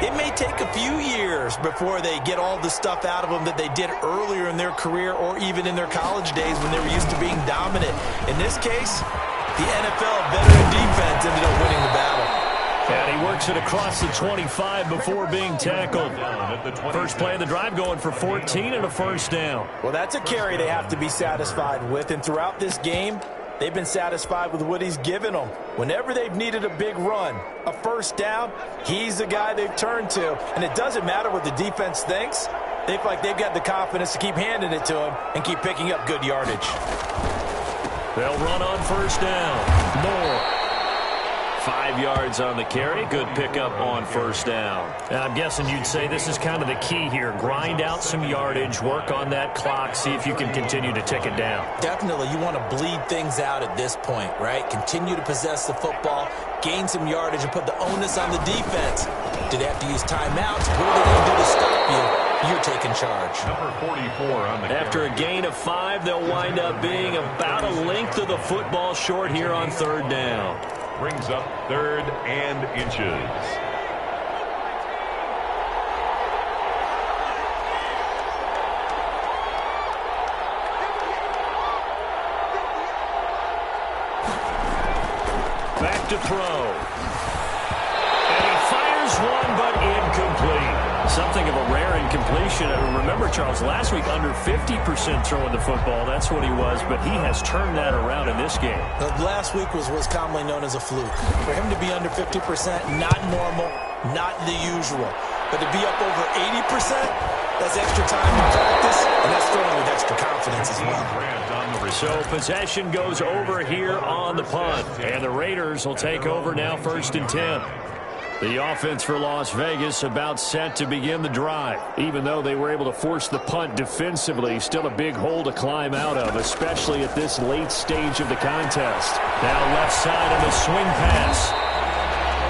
it may take a few years before they get all the stuff out of them that they did earlier in their career or even in their college days when they were used to being dominant. In this case, the NFL veteran defense ended up winning the battle. And he works it across the 25 before being tackled. First play of the drive going for 14 and a first down. Well, that's a carry they have to be satisfied with, and throughout this game, they've been satisfied with what he's given them. Whenever they've needed a big run, a first down, he's the guy they've turned to. And it doesn't matter what the defense thinks. They feel like they've got the confidence to keep handing it to him and keep picking up good yardage. They'll run on first down. Moore. 5 yards on the carry. Good pickup on first down. And I'm guessing you'd say this is kind of the key here. Grind out some yardage, work on that clock, see if you can continue to tick it down. Definitely. You want to bleed things out at this point, right? Continue to possess the football, gain some yardage, and put the onus on the defense. Do they have to use timeouts? What are they going to do to stop you? You're taking charge. Number 44 on the After a gain of 5, they'll wind up being about a length of the football short here on 3rd down. Brings up 3rd and inches. Back to throw. And he fires one, but incomplete. Something of a rare incompletion. Remember, Charles, last week under 50% throwing the football. That's what he was, but he has turned that around in this game. Last week was what's commonly known as a fluke. For him to be under 50%, not normal, not the usual. But to be up over 80%, that's extra time in practice, and that's throwing with extra confidence as well. So possession goes over here on the punt, and the Raiders will take over now 1st and 10. The offense for Las Vegas about set to begin the drive. Even though they were able to force the punt defensively, still a big hole to climb out of, especially at this late stage of the contest. Now left side on the swing pass.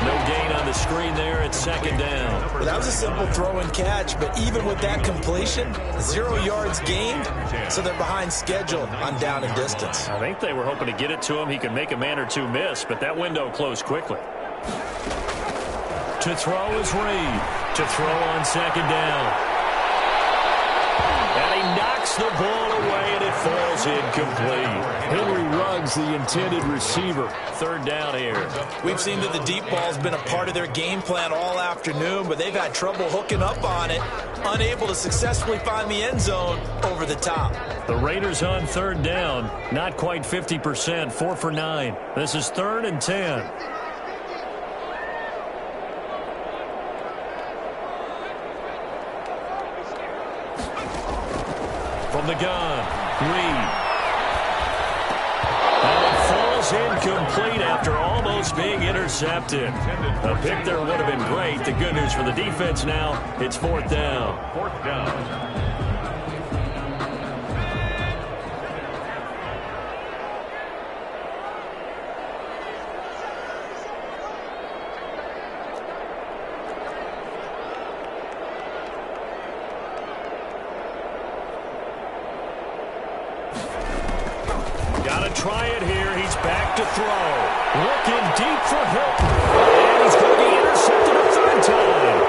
No gain on the screen there at 2nd down. Well, that was a simple throw and catch, but even with that completion, 0 yards gained, so they're behind schedule on down and distance. I think they were hoping to get it to him. He could make a man or two miss, but that window closed quickly. To throw is Reed. To throw on 2nd down. And he knocks the ball away, and it falls incomplete. Henry Ruggs, the intended receiver. 3rd down here. We've seen that the deep ball's been a part of their game plan all afternoon, but they've had trouble hooking up on it, unable to successfully find the end zone over the top. The Raiders on 3rd down, not quite 50%, 4 for 9. This is 3rd and 10. From the gun, Reed. And it falls incomplete after almost being intercepted. A pick there would have been great. The good news for the defense now, it's 4th down. 4th down. try it here. He's back to throw. Looking deep for Hilton. And he's going to be intercepted a third time.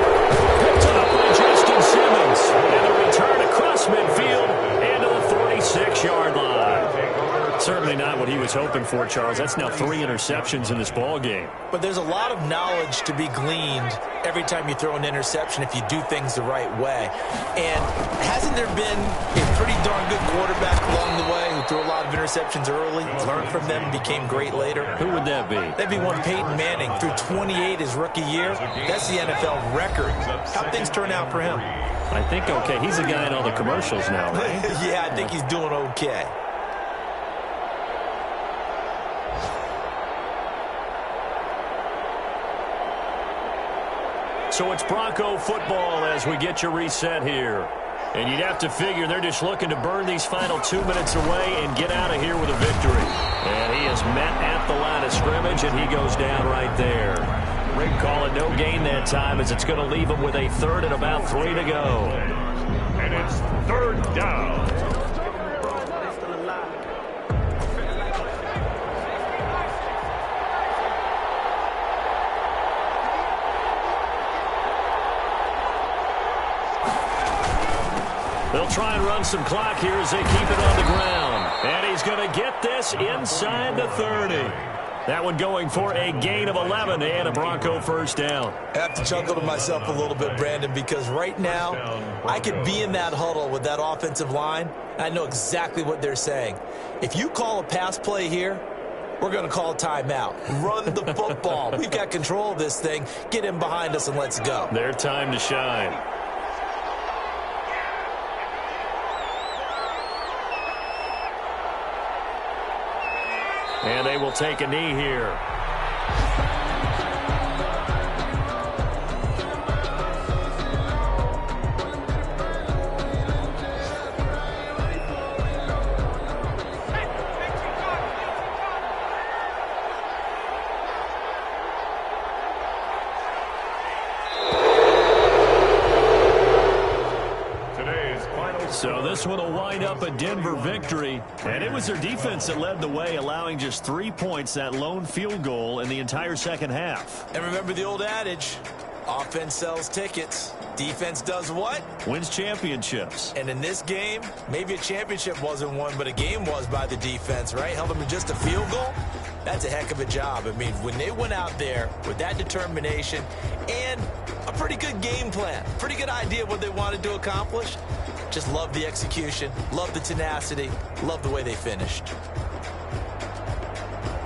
Picked up by Justin Simmons. And a return across midfield into the 46-yard line. Certainly not what he was hoping for, Charles. That's now 3 interceptions in this ball game. But there's a lot of knowledge to be gleaned every time you throw an interception if you do things the right way. And hasn't there been a pretty darn good quarterback along the way who threw a lot of interceptions early, learned from them, and became great later? Who would that be? That'd be one Peyton Manning. Threw 28 his rookie year. That's the NFL record. How'd things turn out for him? I think okay. He's the guy in all the commercials now, right? Yeah, I think he's doing okay. So it's Bronco football as we get you reset here. And you'd have to figure they're just looking to burn these final 2 minutes away and get out of here with a victory. And he is met at the line of scrimmage, and he goes down right there. Rig call it no gain that time as it's going to leave him with a third and about 3 to go. And it's third down. They'll try and run some clock here as they keep it on the ground. And he's going to get this inside the 30. That one going for a gain of 11 and a Bronco first down. I have to chuckle to myself a little bit, Brandon, because right now I could be in that huddle with that offensive line. I know exactly what they're saying. If you call a pass play here, we're going to call a timeout. Run the football. We've got control of this thing. Get in behind us and let's go. Their time to shine. And they will take a knee here. So this one will wind up a Denver victory. And it was their defense that led the way, allowing just 3 points, that lone field goal in the entire second half. And remember the old adage, offense sells tickets. Defense does what? Wins championships. And in this game, maybe a championship wasn't won, but a game was by the defense, right? Held them to just a field goal. That's a heck of a job. I mean, when they went out there with that determination and a pretty good game plan, pretty good idea of what they wanted to accomplish, just love the execution, love the tenacity, love the way they finished.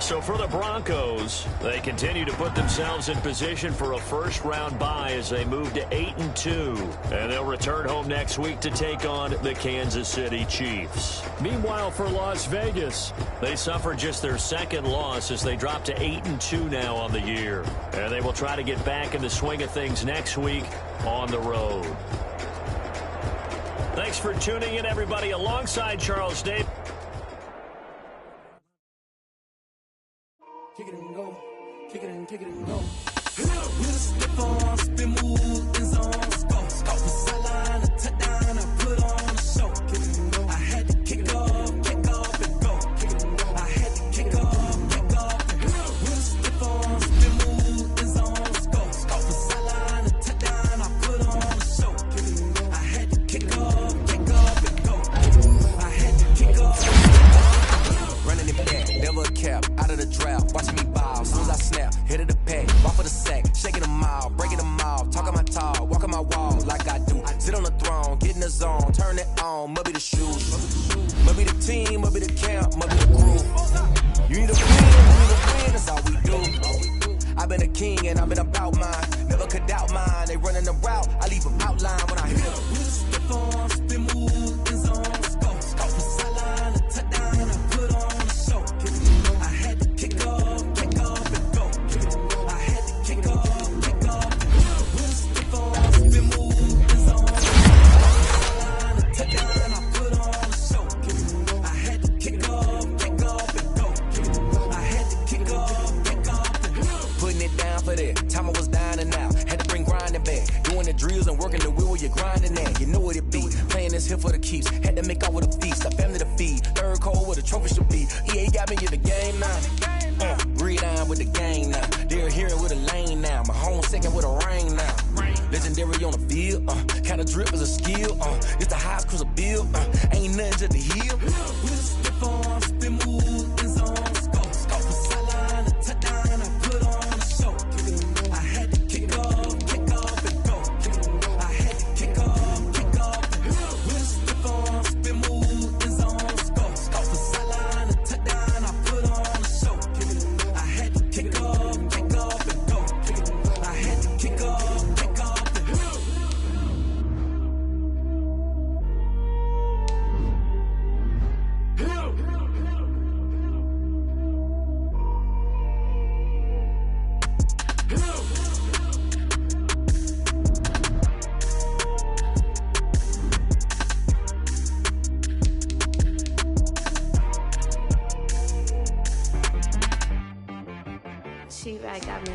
So for the Broncos, they continue to put themselves in position for a first-round bye as they move to 8-2. And they'll return home next week to take on the Kansas City Chiefs. Meanwhile, for Las Vegas, they suffered just their second loss as they drop to 8-2 now on the year. And they will try to get back in the swing of things next week on the road. Thanks for tuning in, everybody, alongside Charles Davis. Kick it and go. Kick it and kick it and go. With a stiff on, spin move, in zone, go. Scout the sideline, a touchdown, I put on a show. Kick it and go. I had to kick off and go. Kick it and go. I had to kick off and go. With a stiff on, spin move, in zone, go. Scout the sideline, a touchdown, I put on a show. Kick it and go. I had to kick off and go. I had to kick off. Running it back, never a cap, out of the draft, watching me ball, as soon as I snap, hit of the pack, walk for the sack, shaking them all, breaking them all, talking my talk, walking my wall like I do, sit on the throne, get in the zone, turn it on, must be the shoes, must be the team, must be the camp, must be the crew, you need a win, that's all we do, I've been a king and I've been about mine, never could doubt mine, they running the route, I leave them outline when I hit them. With a stiff on, spin move, in zone, go. Scout the sideline, a touchdown, I put on a show. I had to kick off and go. I had to kick off and go. With a stiff on, spin move, in zone, go. Scout the sideline, a touchdown, I put on a show. I had to kick off and go. I had to kick off and go. Putting it down for that. Time I was dying and out. Had to bring grinding back. Doing the drills and working the wheel where you're grinding at. You know what it be. Playing this here for the keeps. Had to make out with a feast. A family to feed. Third cold where the trophy should be. EA got got me in the game now. Read on with the game now. They're here with a lane now. My home second with a ring now. Legendary on the field. Kinda drip is a skill. It's the highest cruiser bill. Ain't nothing just the heel. With a stiff on, spin move, in zone, scope the sideline, a touchdown, I put on a show. I had to kick off and go. I had to kick off and go. With a stiff on, spin move, in zone, scope the sideline, a touchdown, I put on a show. I had to kick off and go. I had to kick off and go. She-Rag got me.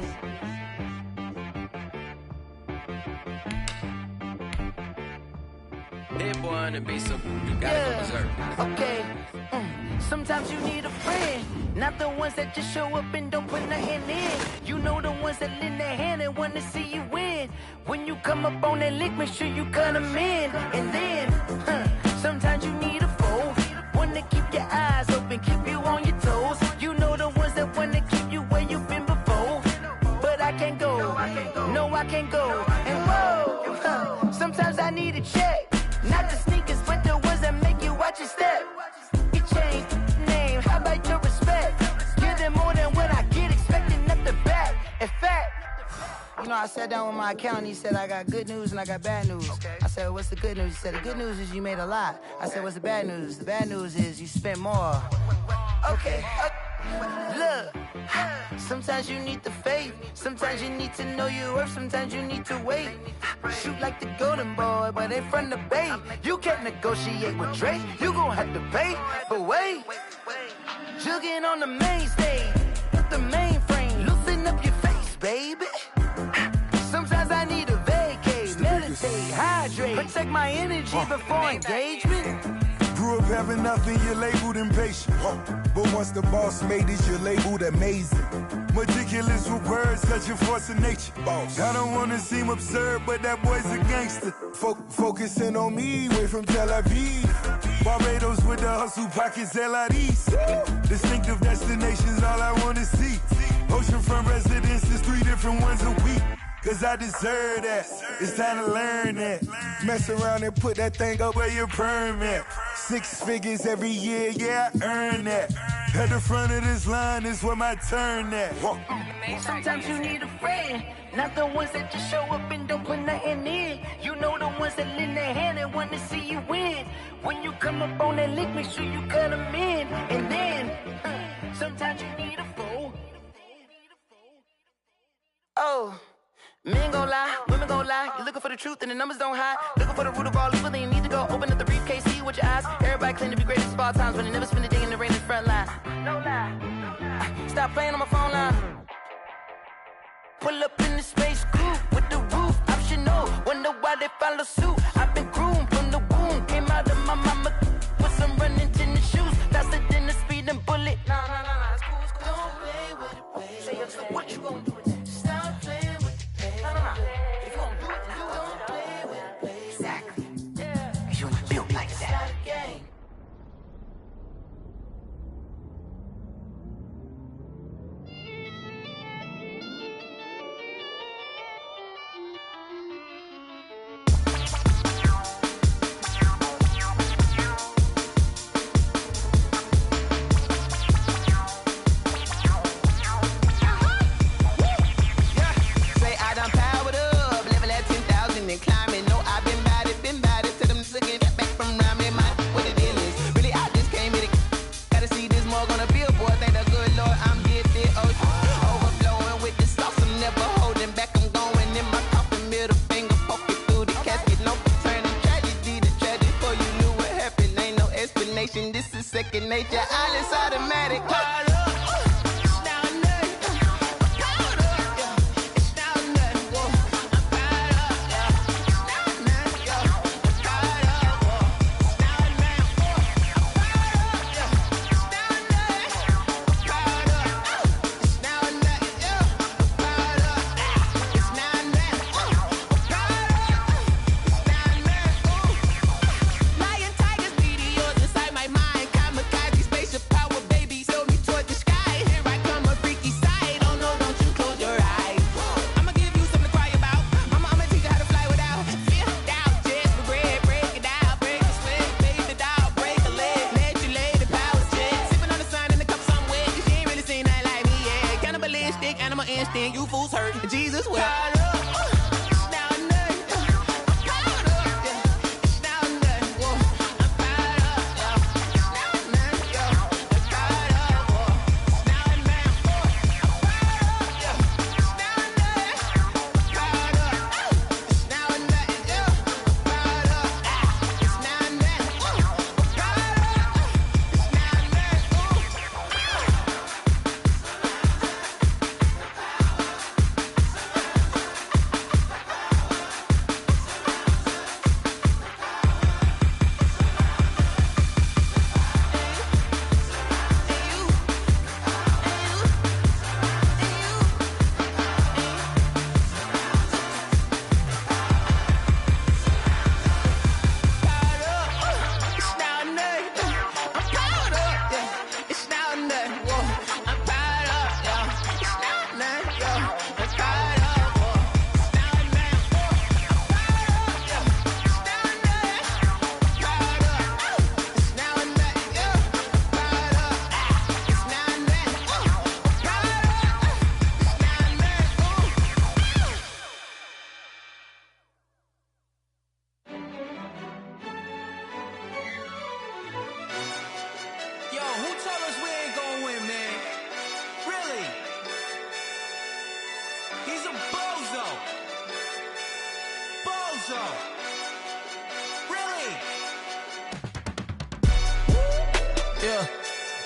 That boy on the beat, so you gotta go berserk. Okay. Sometimes you need a friend, not the ones that just show up and don't put nothing in. You know the ones that lend their hand and want to see you win. When you come up on that lick, make sure you cut them in. And then, sometimes you need a foe, one to keep your eyes open, keep you on your toes. You know the ones that want to keep you where you've been before. But I can't go, no I can't go. And whoa, sometimes I need a check. Not the sneakers, but the ones that make you watch your step. You change name, how about your respect? Give them more than what I get, expecting nothing back. In fact, you know, I sat down with my accountant, he said, I got good news and I got bad news. Okay. I said, what's the good news? He said, the good news is you made a lot. I said, what's the bad news? The bad news is you spent more. Okay. Look, sometimes you need the faith, sometimes you need to know your worth, sometimes you need to wait. Shoot like the golden boy, but in front of the bay. You can't negotiate with Drake, you gon' have to pay. But wait, jugging on the main stage, the mainframe, loosen up your face, baby. Sometimes I need a vacate, meditate, hydrate, protect my energy before engagement. Grew up having nothing, you're labeled impatient. But once the boss made it, you're labeled amazing. Meticulous with words, such a force of nature. Boss. I don't wanna seem absurd, but that boy's a gangster. Focusing on me, way from Tel Aviv. Barbados with the hustle pockets, LIDs. Distinctive destinations, all I wanna see. Oceanfront residences, 3 different ones a week. Cause I deserve that, it's time to learn that. Mess around and put that thing up where your permit. 6 figures every year, yeah, I earn that. At the front of this line is where my turn at. Sometimes you need a friend, not the ones that just show up and don't put nothing in. You know the ones that lend their hand and want to see you win. When you come up on that lick, make sure you cut them in. And then, sometimes you need a foe. Oh. Men gon' lie, women gon' lie. You're looking for the truth and the numbers don't hide. Looking for the root of all evil, then you need to go open up the briefcase, see with your eyes. Everybody claim to be greatest of all times, but they never spend a day in the rain in the front line. No lie. Stop playing on my phone line. Pull up in the space coupe with the roof optional. Wonder why they follow suit. I've been groomed from the womb. Came out of my mama with some running tennis shoes. Faster than the speeding bullet. No, it's cool, it's cool. Don't play with it, baby. Say so what you gon' do? Stop playing. If you gon' do it, then don't play with it, baby. Exactly. Yeah. Cause you ain't built like that. This is second nature, all is automatic. then you fools hurt. Jesus wept.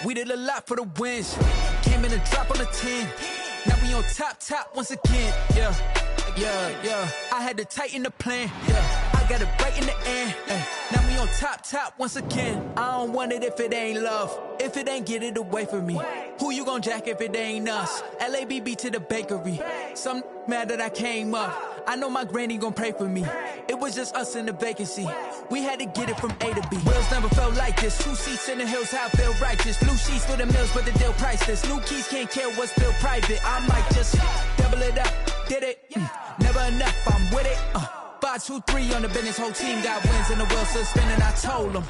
We did a lot for the wins. Came in and drop on the 10. Now we on top once again. Yeah. I had to tighten the plan. Yeah. I got it right in the end. Now we on top once again. I don't want it if it ain't love. If it ain't, get it away from me. Who you gon' jack if it ain't us? LABB to the bakery. Some mad that I came up. I know my granny gon' pray for me. It was just us in the vacancy. We had to get it from A to B. Wheels never felt like this. 2 seats in the hills, how I feel righteous. Blue sheets for the mills, but the deal priceless. New keys can't care what's still private. I might just double it up. Did it? Never enough, I'm with it. 5, 2, 3 on the business. Whole team got wins and the wheels still spinning. I told them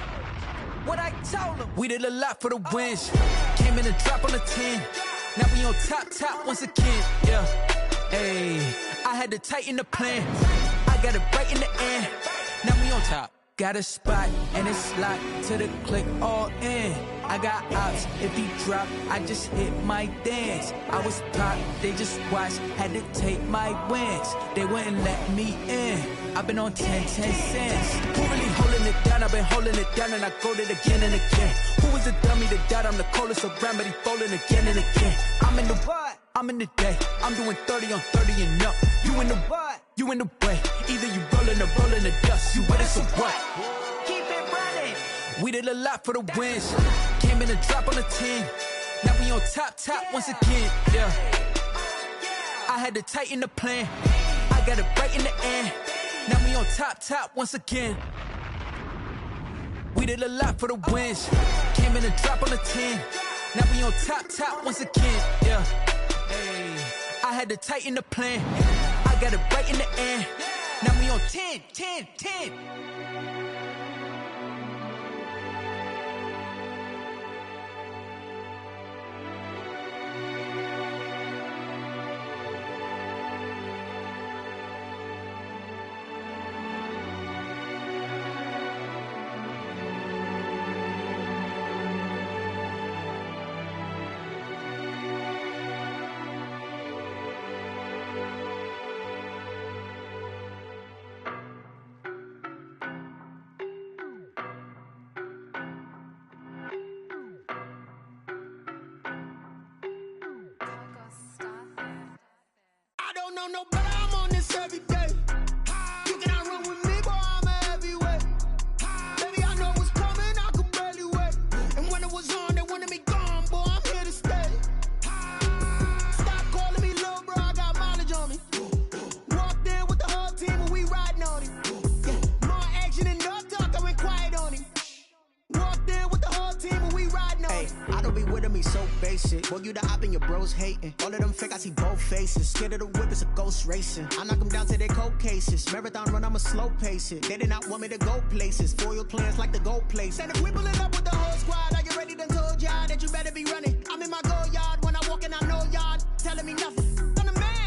what I told them. We did a lot for the wins. Came in and drop on the 10. Now we on top once again. Yeah. Hey, I had to tighten the plan. I got it right in the end. Now we on top. Got a spot and it's locked to the click all in. I got ops, if he drop, I just hit my dance. I was top, they just watched, had to take my wins. They wouldn't let me in. I've been on 10 cents. Who really holding it down? I've been holding it down and I go it again and again. Who was the dummy that died? I'm the coldest around, but he falling again and again. I'm in the what? I'm in the day. I'm doing 30 on 30 and up. You in the what? You in the way. Either you rolling or rolling the dust. You with us or what? Keep it running. We did a lot for the wins. Came in and drop on the 10. Now we on top once again. Yeah. I had to tighten the plan. I got it right in the end. Now we on top once again. We did a lot for the wins. Came in and drop on the 10. Now we on top once again. Yeah. Hey, I had to tighten the plan. I got it right in the end. Now we on 10. No, but I'm on this every day. You cannot run with me, boy, I'm a heavyweight. Baby, I know what's coming, I could barely wait. And when it was on, they wanted me gone, boy, I'm here to stay. Stop calling me little bro, I got mileage on me. Walked in with the whole team and we riding on it. Yeah, more action and no talk, I went quiet on him. Walked in with the whole team and we riding on it. I don't be with him, he's so basic. Boy, you the op and your bros hating. All of them fake, I see both faces. Scared of the whip, it's a ghost racing. I knock them down to their cold cases. Marathon run, I'ma slow pace it. They did not want me to go places. Foil plans like the gold place. And if we pulling up with the whole squad, I get ready to told y'all that you better be running. I'm in my go yard when I walk in, I know y'all telling me nothing. I'm the man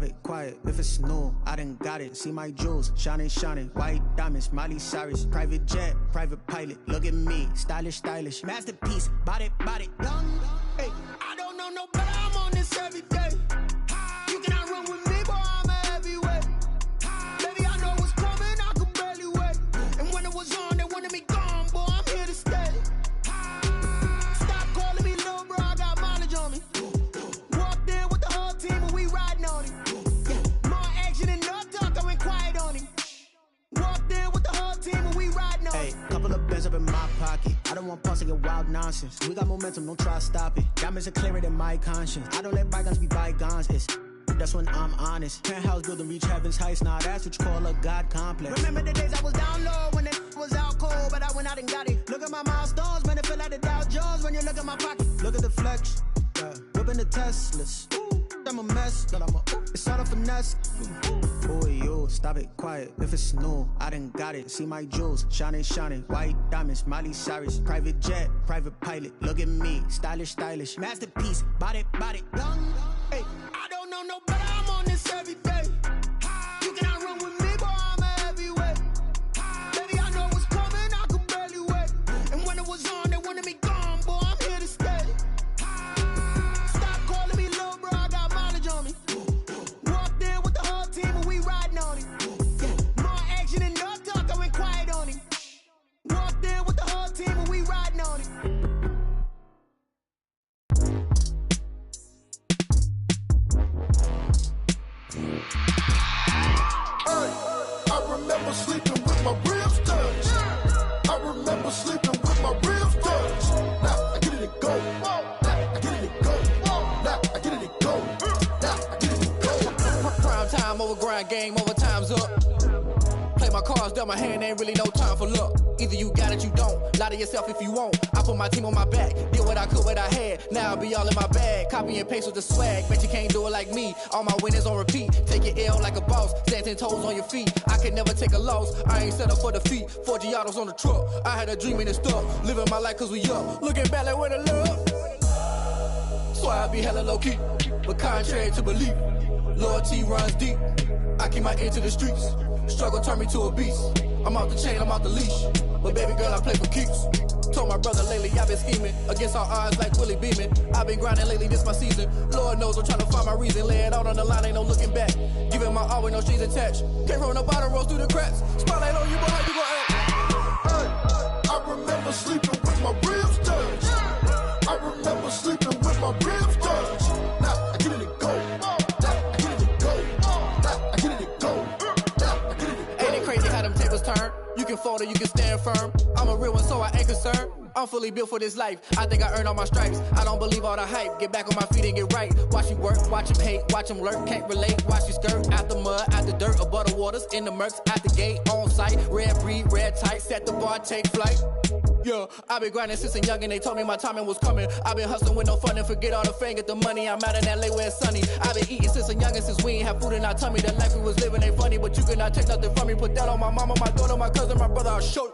it quiet. If it's new, I done got it. See my jewels, shining, shining. White diamonds, Miley Cyrus. Private jet, private pilot. Look at me, stylish, stylish. Masterpiece, body, body. Young, hey, I don't know no better. I'm on this every day. You cannot run with me, boy. I'm a heavyweight. Baby, I know what's coming. I could barely wait. And when it was on, they wanted me gone, boy. I'm here to stay. Stop calling me little bro. I got mileage on me. Walked in with the whole team and we riding on him. Yeah, more action and no talk. I went quiet on him. Walked in with the whole team and we riding on him. Hey, couple of bands up in my pocket. I don't want pause to get wild nonsense. We got momentum, don't try to stop it. Diamonds are clearer than my conscience. I don't let bygones be bygones. That's when I'm honest. Penthouse building, reach heaven's heights. Now that's what you call a God complex. Remember the days I was down low when it was out cold, but I went out and got it. Look at my milestones, man, it feel like the Dow Jones when you look at my pocket. Look at the flex, whipping the Teslas. I'm a mess, but it's all a finesse. Boy, you, stop it, quiet. If it's new, I done got it. See my jewels, shining, shining. White diamonds, Miley Cyrus. Private jet, private pilot. Look at me, stylish, stylish. Masterpiece, body, body. Young, hey, I don't know no better. I'm on this every day. You cannot run with me, boy. I'm a heavyweight. Baby, I know what's coming. I could barely wait. And when it was on, they wanted me gone, boy. I'm here to stay. Stop calling me little bro. I got mileage on me. Walked in with the whole team and we riding on him. Yeah, more action and no talk. I went quiet on him. Walked in with the whole team and we riding on him. I remember sleeping with my ribs touched. I remember sleeping with my ribs touched. Now I get it and go. Now I get it and go. Now I get it and go. Now I get it and go. Prime time over grind game, over time's up. Play my cards, dealt my hand, ain't really no time for luck. Either you got it, you don't. Lie to yourself if you won't. I put my team on my back, did what I could, what I had. Now I'll be all in my bag. Copy and paste with the swag. Bet you can't do it like me. All my winners on repeat. Take your L like a boss. Stand 10 toes on your feet. I can never take a loss. I ain't set up for defeat. 4 Giottos on the truck. I had a dream and it stuck. Living my life cause we up. Looking back like where the love. So I be hella low key. But contrary to belief, loyalty runs deep. I keep my ear to the streets. Struggle turned me to a beast. I'm off the chain, I'm off the leash. But baby girl, I play for keeps. Told my brother lately, I've been scheming. Against all odds like Willie Beeman. I've been grinding lately, this my season. Lord knows I'm trying to find my reason. Lay it out on the line, ain't no looking back. Giving my all with no strings attached. Came from the bottom, rose through the cracks. Spotlight on you, boy, how you gon' act? Hey, I remember sleeping with my ribs touched. I remember sleeping with my ribs touched. Now I get it and go. Now I get it and go. Now I get it and go. Now I get it and go. Ain't it crazy how them tables turn? You can fold or you can stand firm. I'm a real one, so I ain't concerned. I'm fully built for this life. I think I earned all my stripes. I don't believe all the hype. Get back on my feet and get right. Watch you work, watch him hate, watch him lurk. Can't relate, watch you skirt. Out the mud, out the dirt, above the waters, in the murks, out the gate, on site. Red breed, red tight, set the bar, take flight. Yeah, I been grinding since a youngin', they told me my timing was coming. I been hustling with no fun and forget all the fame, get the money. I'm out in LA where it's sunny. I been eating since a youngin', since we ain't have food in our tummy. The life we was living ain't funny, but you cannot take nothing from me. Put that on my mama, my daughter, my cousin, my brother, I'll show you.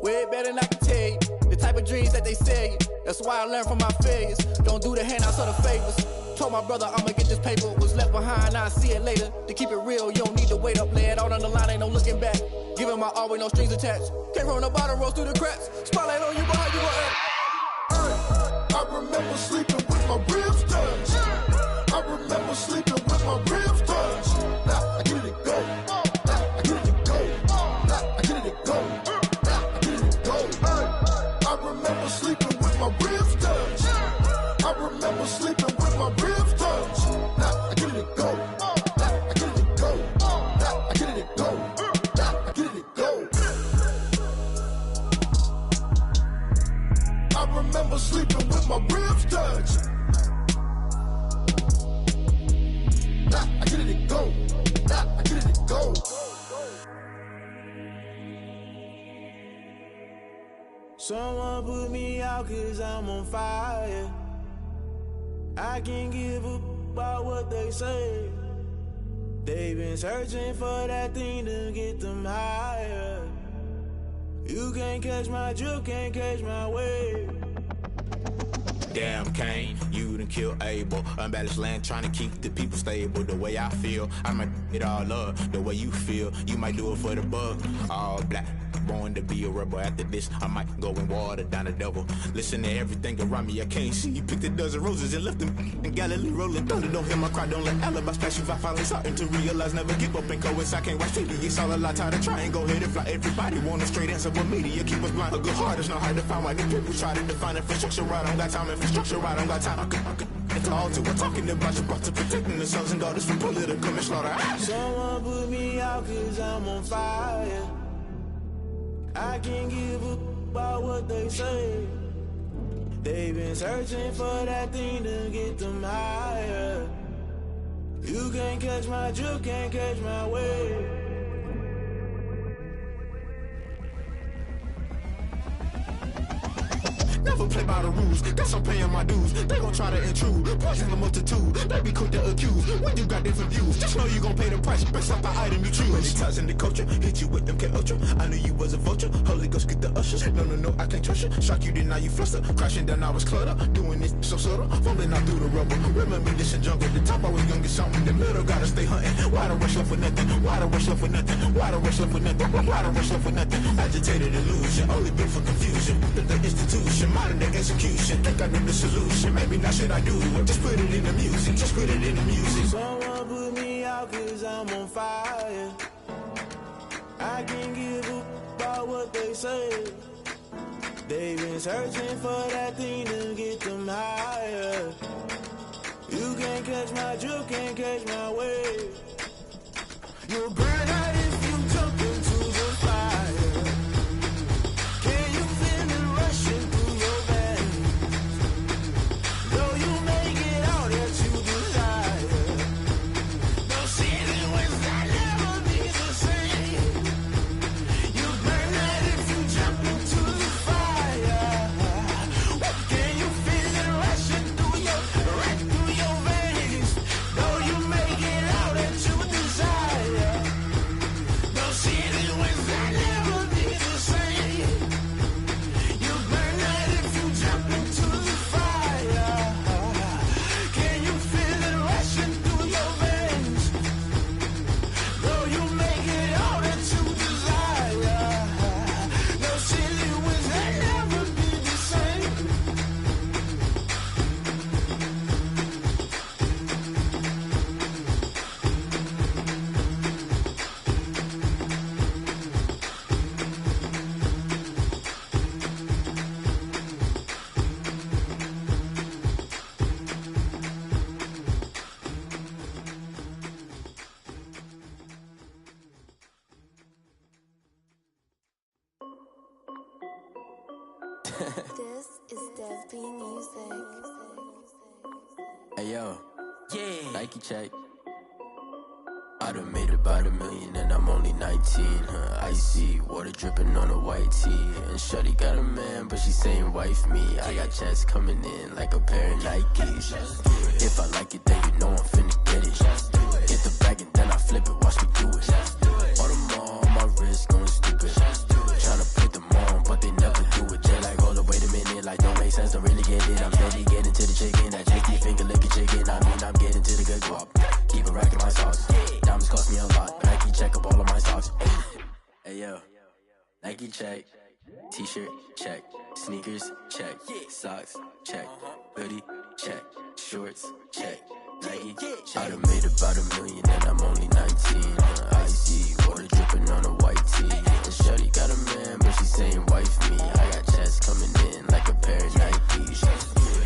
Way better than I can tell you. The type of dreams that they sell you. That's why I learned from my failures. Don't do the handouts or the favors. Told my brother I'ma get this paper. Was left behind, I'll see it later. To keep it real, you don't need to wait up. Lay it out on the line, ain't no looking back. Giving my all with no strings attached. Came from the bottom, rose through the cracks. Spotlight on you, boy, how you gon' act? I remember sleeping with my ribs touched. I remember sleeping with my ribs touched. Now I get it and go. Now I get it and go. Now I get it and go. Now I get it and go. I remember sleeping with my ribs touched. I remember sleeping with my ribs touched. Now I get it and go. Now I get it and go. Now I get it and go. Now I get it and go. I remember sleeping with my ribs touched. Now I get it and go. Now I get it and go. Someone put me out cause I'm on fire. I can't give a about what they say. They've been searching for that thing to get them higher. You can't catch my drift, can't catch my wave. damn Cain, you done killed Abel. Unbalanced land trying to keep the people stable. The way I feel, I might it all up. The way you feel, you might do it for the buck. All black, born to be a rebel. After this, I might go and water down the devil. Listen to everything around me, I can't see. Picked a dozen roses and left them in Galilee rolling thunder. Don't hear my cry, don't let alibis pass you. I finally starting to realize, never give up and coincide. Can't watch TV, it's all a lot. Tired of trying, go ahead and fly. Everybody want a straight answer, but media keep us blind. A good heart is not hard to find. Why the people try to define infrastructure right? I don't got time. Infrastructure right, I don't got time. I could it's all to. We're talking about your brother protecting the sons and daughters from political and slaughter. Someone put me out 'cause I'm on fire. I can't give up about what they say. They've been searching for that thing to get them higher. You can't catch my drift, can't catch my wave. Never play by the rules, guess I'm paying my dues. They gon' try to intrude, poison the multitude. They be quick to accuse, when you got different views. Just know you gon' pay the price, based off the item you choose. When it ties in the culture, hit you with MK Ultra. I knew you was a vulture, Holy Ghost get the ushers. No, I can't trust you. Shock you, then now you fluster. Crashing down, I was clutter. Doing this so subtle, fumbling out through the rubble. Remember this in jungle, the top I was young and something. In the middle, gotta stay hunting. Why the rush left for nothing? Why the rush left for nothing? Why the rush left for nothing? Why the rush left for nothing? Agitated illusion, only built for confusion. The institution, modern day execution. Think I know the solution. Maybe not should I do it? Just put it in the music. Just put it in the music. Someone put me out 'cause I'm on fire. I can't give up about what they say. They've been searching for that thing to get them higher. You can't catch my drift, can't catch my wave. You'll burn out if you jump into the fire. Can you feel it rushing through your veins? Though you may get out that you desire. Those seasons when I never be the same. You burn out if you jump into the fire. Can you feel it rushing through your veins? Though you may get out that you desire. Those seasons when I never be the same. You burn out if you jump into the fire. Can you feel it rushing through your veins? Though you may get out that you desire. Those seasons when I never be the same. This is Dev B Music. Hey yo, Nike check. I done made about $1 million and I'm only 19. Icy water dripping on a white tee. And shorty got a man, but she saying wife me. I got checks coming in like a pair of Nikes. If I like it, then you know I'm finna get it. Get the bag and then I flip it, watch me do it. All them on my wrist going stupid. Tryna put them on, but they never do it. Jay like, hold up, wait a minute, like don't make sense, don't really get it. I'm steady getting to the chicken, that chicky finger licking chicken. I mean, I'm getting to the good guap. Keep a rack in my socks. Diamonds cost me a lot. Nike check up all of my stocks. Hey yo, Nike check. T-shirt check. Sneakers check. Socks check. Hoodie check. Shorts check. Nike. I done made about $1 million and I'm only 19. Icy water dripping on a white tee. And shorty got a man, but she saying wife me. I got checks coming in like a pair of Nikes.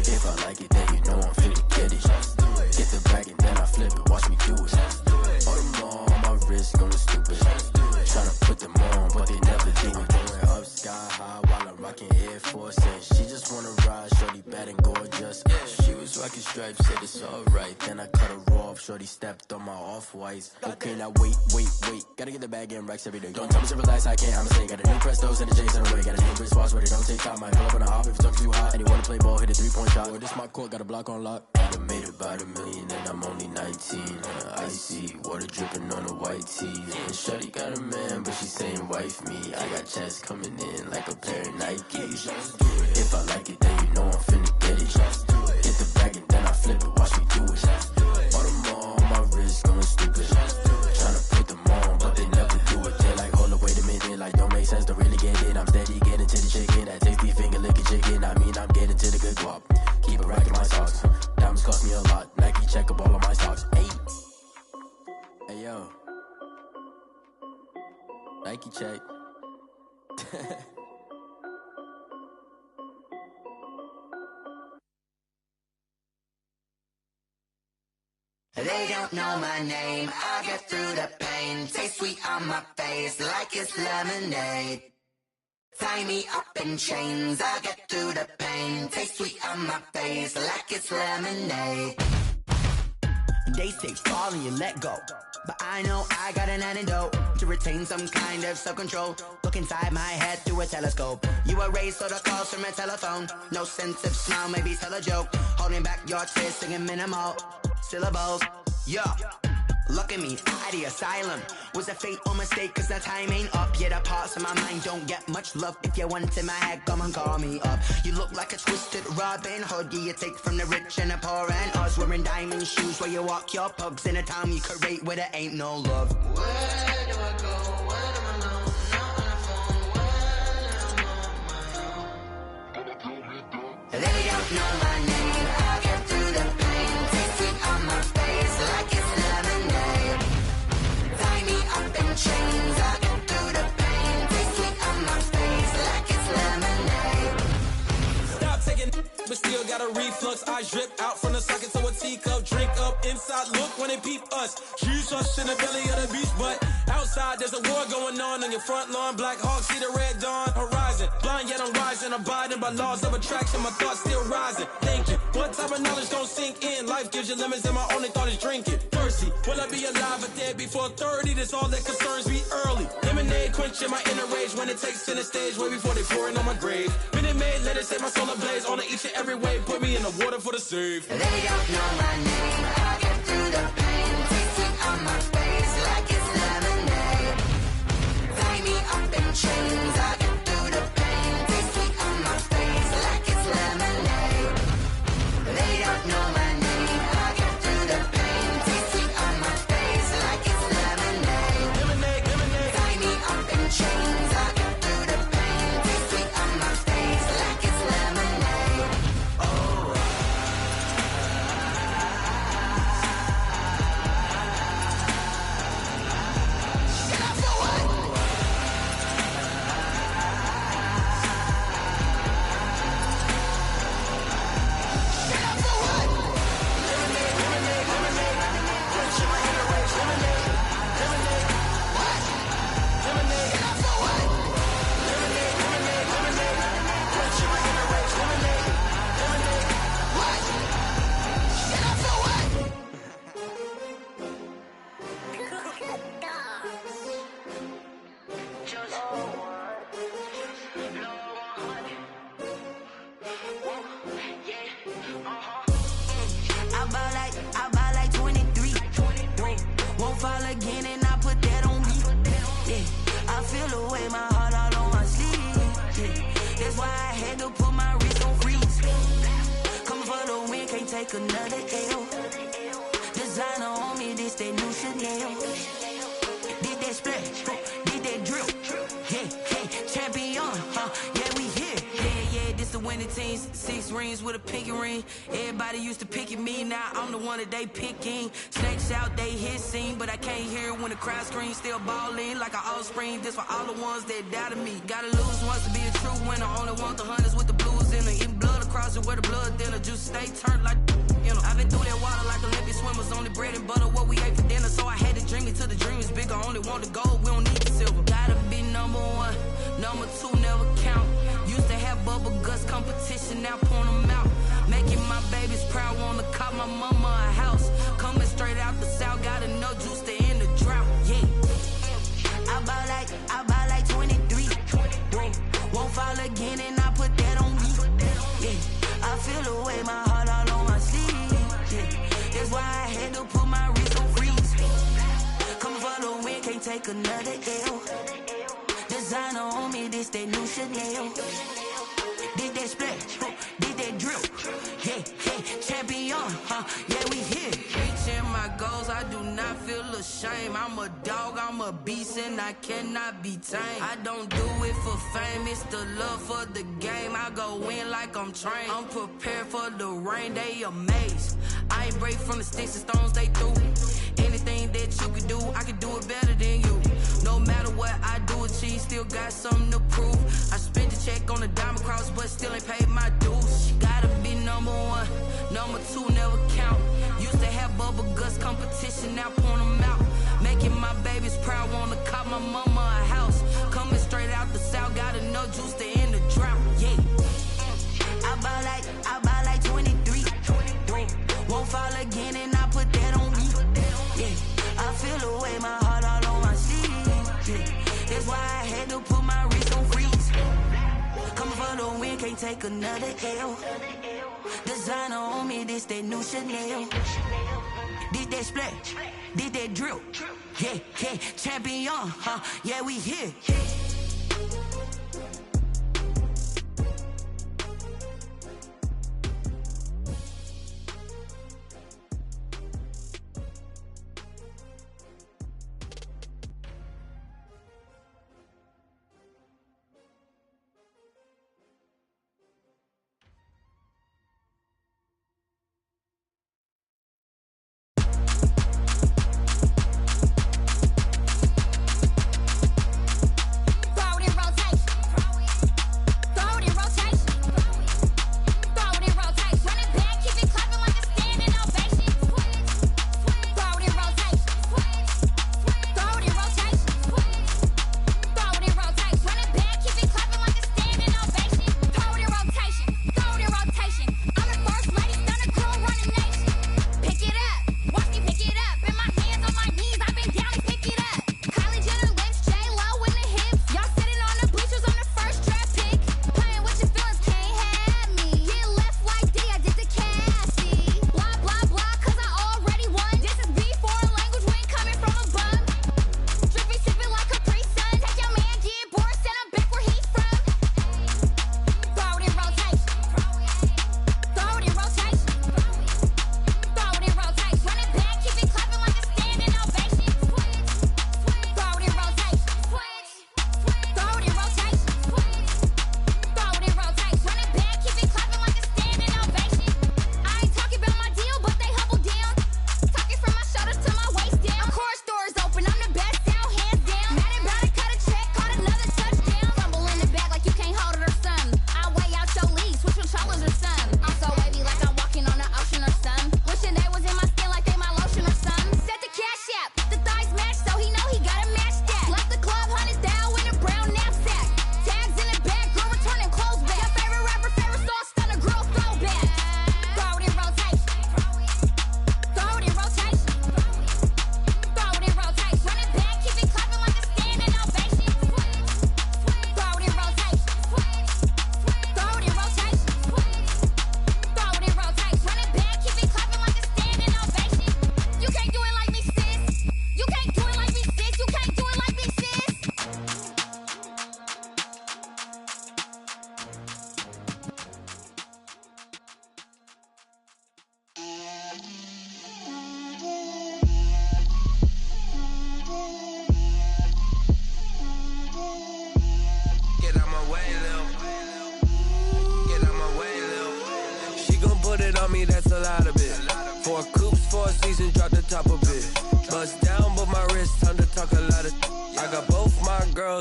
If I like it, then you know I'm finna get it. Get the bag and then I flip it, watch me do it. All them on my wrist going stupid. Tryna put them on, but they never do it. Going up sky high while I'm rocking Air Force. And she just wanna ride, shorty bad and gorgeous. She was rocking stripes, said it's alright. Then I cut her off, shorty stepped on my off-whites. Okay, now wait. Gotta get the bag and racks every day. Don't tell me to relax, I can't, I'ma say. Got a new Prestos and the J's in the way. Got a new Chris Foss, but it don't take time. Might pull up on the hop if it's too hot. And you wanna play ball, hit a 3-point shot. Or this my court, got a block on lock. I done made about a million and I'm only 19. Icy, water dripping on a white tee. And shorty got a man, but she saying wife me. I got checks coming in like a pair of Nikes. If I like it, then you know I'm finna get it. Hit the bag and then I flip it, watch me do it. All them on my wrist going stupid. Tryna put them on, but they never do it. They're like, hold up, wait a minute, like don't make sense, don't really get it. I'm steady getting to the chicken, that tasty finger licking chicken. I mean, I'm getting to the good guap. Keep a rack in my socks. Diamonds cost me a lot. Nike check up all of my socks. Hey, hey yo, Nike check. They don't know my name, I get through the pain. Taste sweet on my face like it's lemonade. Tie me up in chains, I get through the pain. Taste sweet on my face like it's lemonade. They say fall and you let go, but I know I got an antidote to retain some kind of self-control. Look inside my head through a telescope. You erase all the calls from a telephone. No sense of smile, maybe tell a joke. Holding back your tears, singing minimal syllables. Yeah, look at me, out the asylum. Was a fate or mistake, cause the time ain't up. Yet the parts of my mind don't get much love. If you want in my head, come and call me up. You look like a twisted Robin Hood. Yeah, you take from the rich and the poor and us. Wearing diamond shoes where you walk your pugs in a town you create where there ain't no love. Where do I go? Where do I know? Not on the phone. When I'm on my own. They don't know my name. I get through the pain. Taste sweet on my face like it's lemonade. Tie me up in chains. I get through the pain. Taste sweet on my face like it's lemonade. Stop taking, but still got a reflux. Eyes drip out from the socket to a teacup. Drink up inside, look when they peep us. Choose us in the belly of the beast, but outside there's a war going on your front lawn. Black Hawk, see the red dawn horizon. Blind yet I'm rising, abiding by laws of attraction. My thoughts still rising, thinking what type of knowledge don't sink in. Life gives you lemons and my only thought is drinking. Thirsty, will I be alive or dead before 30? That's all that concerns me early. Lemonade quenching my inner rage when it takes center stage way before they pour it on my grave. Minute Maid, let it set my soul ablaze on each and every way. Put me in the water for the save. They don't know my name. I get through the pain. Taste sweet on my face like it's lemonade. Tie me up in chains. I get through the pain. Taste sweet on my face like it's lemonade. They don't know my name. I get through the pain. Taste sweet on my face like it's lemonade. Lemonade, lemonade. Tie me up in chains. I get through the pain. Taste sweet on my face like it's lemonade. Oh. I buy like 23. Won't fall again and I put that on me. Yeah, I feel away my heart all on my sleeve. Yeah, that's why I had to put my wrist on freeze. Coming for the win, can't take another L. Designer on me, this that new Chanel. Did that splash, did that drip. Hey, champion, yeah, we here. Yeah, this the winning team. 6 rings with a pinky ring. Everybody used to pick at me, now I'm the one that they picking. Snakes out, they hit scene, but I can't hear it when the crowd screams. Still ballin' like an offspring. This for all the ones that doubted me. Gotta lose once to be a true winner. Only want the hunters with the blues in it. Eating blood across it where the blood thinner. Juice stay turned like, you know. I've been through that water like Olympic swimmers. Only bread and butter, what we ate for dinner. So I had to dream it till the dream is bigger. Only want the gold, we don't need the silver. Gotta be number 1, number 2 never count. Used to have bubble guts competition, now point them out. Making my babies proud, wanna call my mama a house. Coming straight out the south, got enough juice to end the drought. Yeah, I buy like 23. Won't fall again and I put that on me. Yeah, I feel away my heart all on my sleeve. Yeah, take another L. Designer on me, this that new Chanel. Did that splash, did that drill. Yeah, yeah, champion, yeah, we here. Reaching my goals, I do not feel ashamed. I'm a dog, I'm a beast, and I cannot be tamed. I don't do it for fame, it's the love for the game. I go in like I'm trained. I'm prepared for the rain, they amazed. I ain't break from the sticks and stones they threw. Anything that you could do, I could do it better than you. No matter what I do, achieve, still got something to prove. I spent the check on the diamond cross, but still ain't paid my dues. She gotta be number one, number two never count. Used to have bubble guts competition, now point them out. Making my babies proud, wanna cop my mama a house. Coming straight out the south, got enough juice to end the drought. Yeah, I buy like 23. Won't fall again, and I put that on me. Yeah, I feel away, my heart all on my sleeve. Yeah, that's why I had to put my wrist on freeze. Coming for the win, can't take another L. Designer on me, this that new Chanel. Did that splash, did that drill. Yeah, yeah, champion, yeah, we here.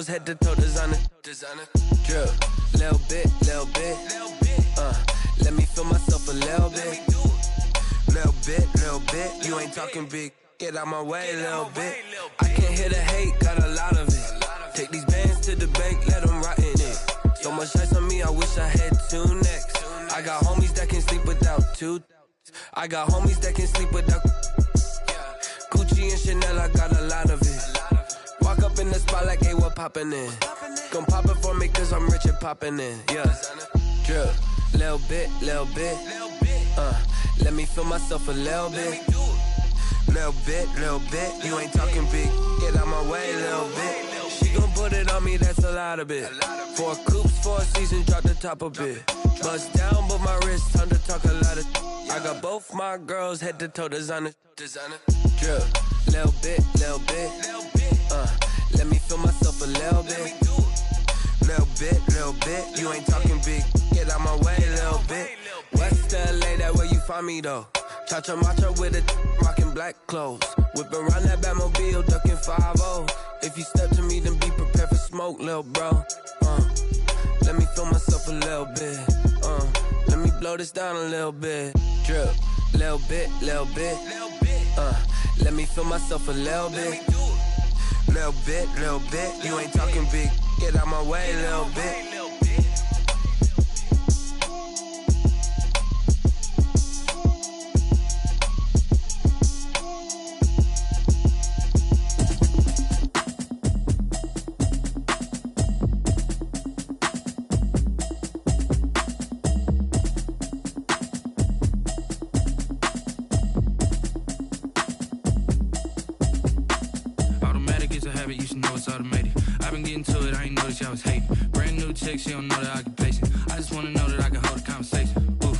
Head to toe designer, drip, little bit, let me feel myself a little bit, you ain't talking big, get out my way, little bit, I can't hear the hate, got a lot of it, take these bands to the bank, let them rot in it, so much ice on me, I wish I had two necks, I got homies that can sleep without two, I got homies that can sleep without, Gucci and Chanel, I got a lot of it, walk up in the spot like, hey, what poppin' in? Gon' pop it for me cause I'm rich and poppin' in, yeah. Drip, little bit, let me feel myself a little bit. Little bit, you ain't talking big. Get out my way, little bit. She gon' put it on me, that's a lot of it. 4 coops, 4 seasons, drop the top a bit. Bust down, but my wrist, time to talk a lot of. I got both my girls head to toe designer. Drip, little bit. Let me feel myself a little bit. Little bit, you ain't talking big. Get out my way, little bit. West LA, that where you find me though. Cha-cha matcha with a rockin' black clothes. Whip around that Batmobile, ducking 5-0. If you step to me, then be prepared for smoke, lil' bro. Let me feel myself a little bit. Let me blow this down a little bit. Drip, little bit. Let me feel myself a little bit. Little bit. You ain't talking big. Get out my way, little bit. You should know it's automated. I've been getting to it, I ain't noticed y'all was hating. Brand new chick, she don't know the occupation. I just wanna know that I can hold a conversation. Oof,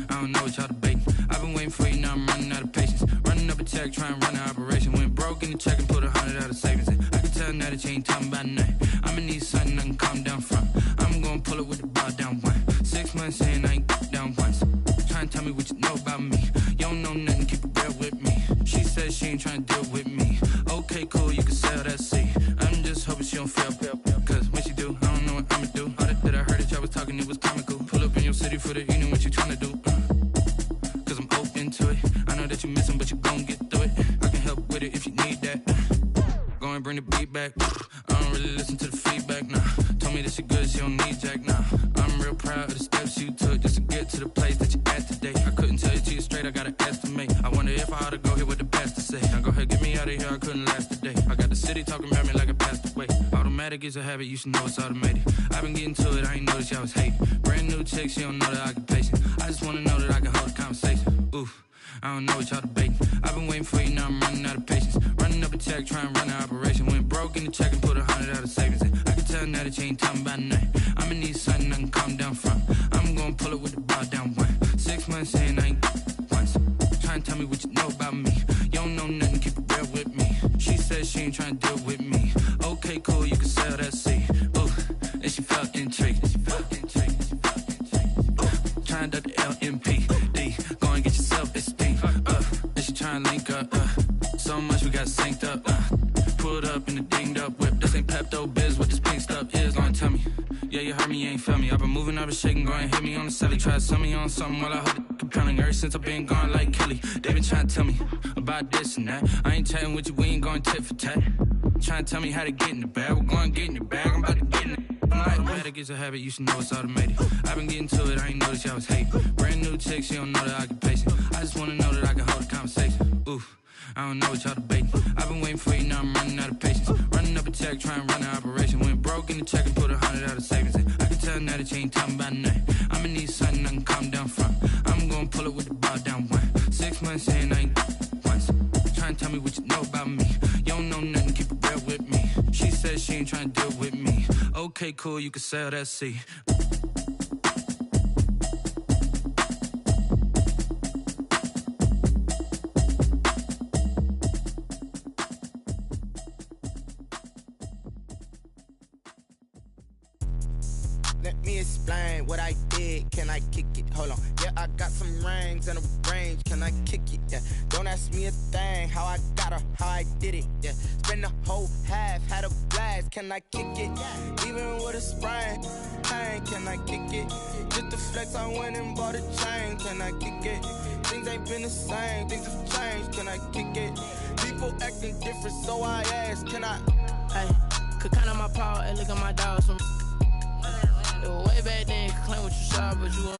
I don't know what y'all debating. I've been waiting for you, now I'm running out of patience. Running up a check, trying to run an operation. Went broke in the check and put 100 out of savings in. I can tell now that you ain't talking about nothing. I'ma need something I can calm down from. I'm gonna pull it with the bar down one. 6 months in, I ain't down once. Trying to tell me what you know about me. You don't know nothing, keep it real with me. She said she ain't trying to deal with me. Okay, cool, you can sell that seat. I'm just hoping she don't fail. Cause when she do, I don't know what I'ma do. All that I heard that y'all was talking, it was comical. Pull up in your city for the evening, what you tryna do? Cause I'm open to it. I know that you missing, but you gon' get through it. I can help with it if you need that. Go and bring the beat back. I don't really listen to the feedback, nah. Told me that she good, she don't need jack, nah. I'm real proud of the steps you took just to get to the place that you at today. I couldn't tell you to you straight, I gotta estimate. I wonder if I ought to go here with the best to say. Now go ahead, get me out of here, I couldn't last a day. I got the city talking about me like I passed away. Automatic is a habit, you should know it's automated. I've been getting to it, I ain't noticed y'all was hating. Brand new chick, she don't know the occupation. I just wanna know that I can hold a conversation. Oof, I don't know what y'all debating. I've been waiting for you, now I'm running out of patience. Running up a check, trying to run an operation. Went broke in the check and put 100 out of savings in. I can tell now that you ain't talking about nothing. I'ma need something I can calm down from. I'm gonna pull it with the bar down one. 6 months in, I ain't once. Trying to tell me what you know about me. You don't know nothing, keep it real with me. She said she ain't trying to deal with me. Okay, cool, you can sell that seat. Ooh, and she felt intrigued. Trying to duck the LMPD. Go and get your self-esteem. And she trying to link up. So much we got synced up. Pulled up in the dinged up whip. This ain't Pepto-Biz, what this pink stuff is. Go and tell me. Yeah, you heard me, you ain't feel me. I've been moving, I've been shaking, go and hit me on the celly. Try to sell me on something while I hold it compelling. Ever since I've been gone like Kelly, they been trying to tell me about this and that. I ain't chatting with you, we ain't going tit for tat. Trying to tell me how to get in the bag. We're going to get in your bag, I'm about to get in it. Automatic is a habit, you should know it's automated. I've been getting to it, I ain't noticed y'all was hating. Brand new chick, she don't know the occupation. I just wanna know that I can hold a conversation. Oof, I don't know what y'all debating. I've been waiting for you, now I'm running out of patience. Running up a check, trying to run an operation. Went broke in the check and put 100 out of savings in. I can tell now that you ain't talking about nothing. I'ma need something I can calm down from. I'm gonna pull it with the bar down one. 6 months in, I ain't once. Trying to tell me what you know about me. You don't know nothing, keep it real with me. She said she ain't trying to deal with me. Okay, cool, you can sell that seat. Let me explain what I did. Can I kick it? Hold on. Yeah, I got some rings and a range. Can I kick it? Yeah. Don't ask me a thing. How I got her, how I did it. Yeah. Spend the whole half, had a blast. Can I kick it? Even with a sprain. Hey, can I kick it? Just the flex, I went and bought a chain. Can I kick it? Things ain't been the same. Things have changed. Can I kick it? People acting different, so I ask. Can I? Hey, could count on my paw and look at my dogs from. Way back then, claim what you saw, but you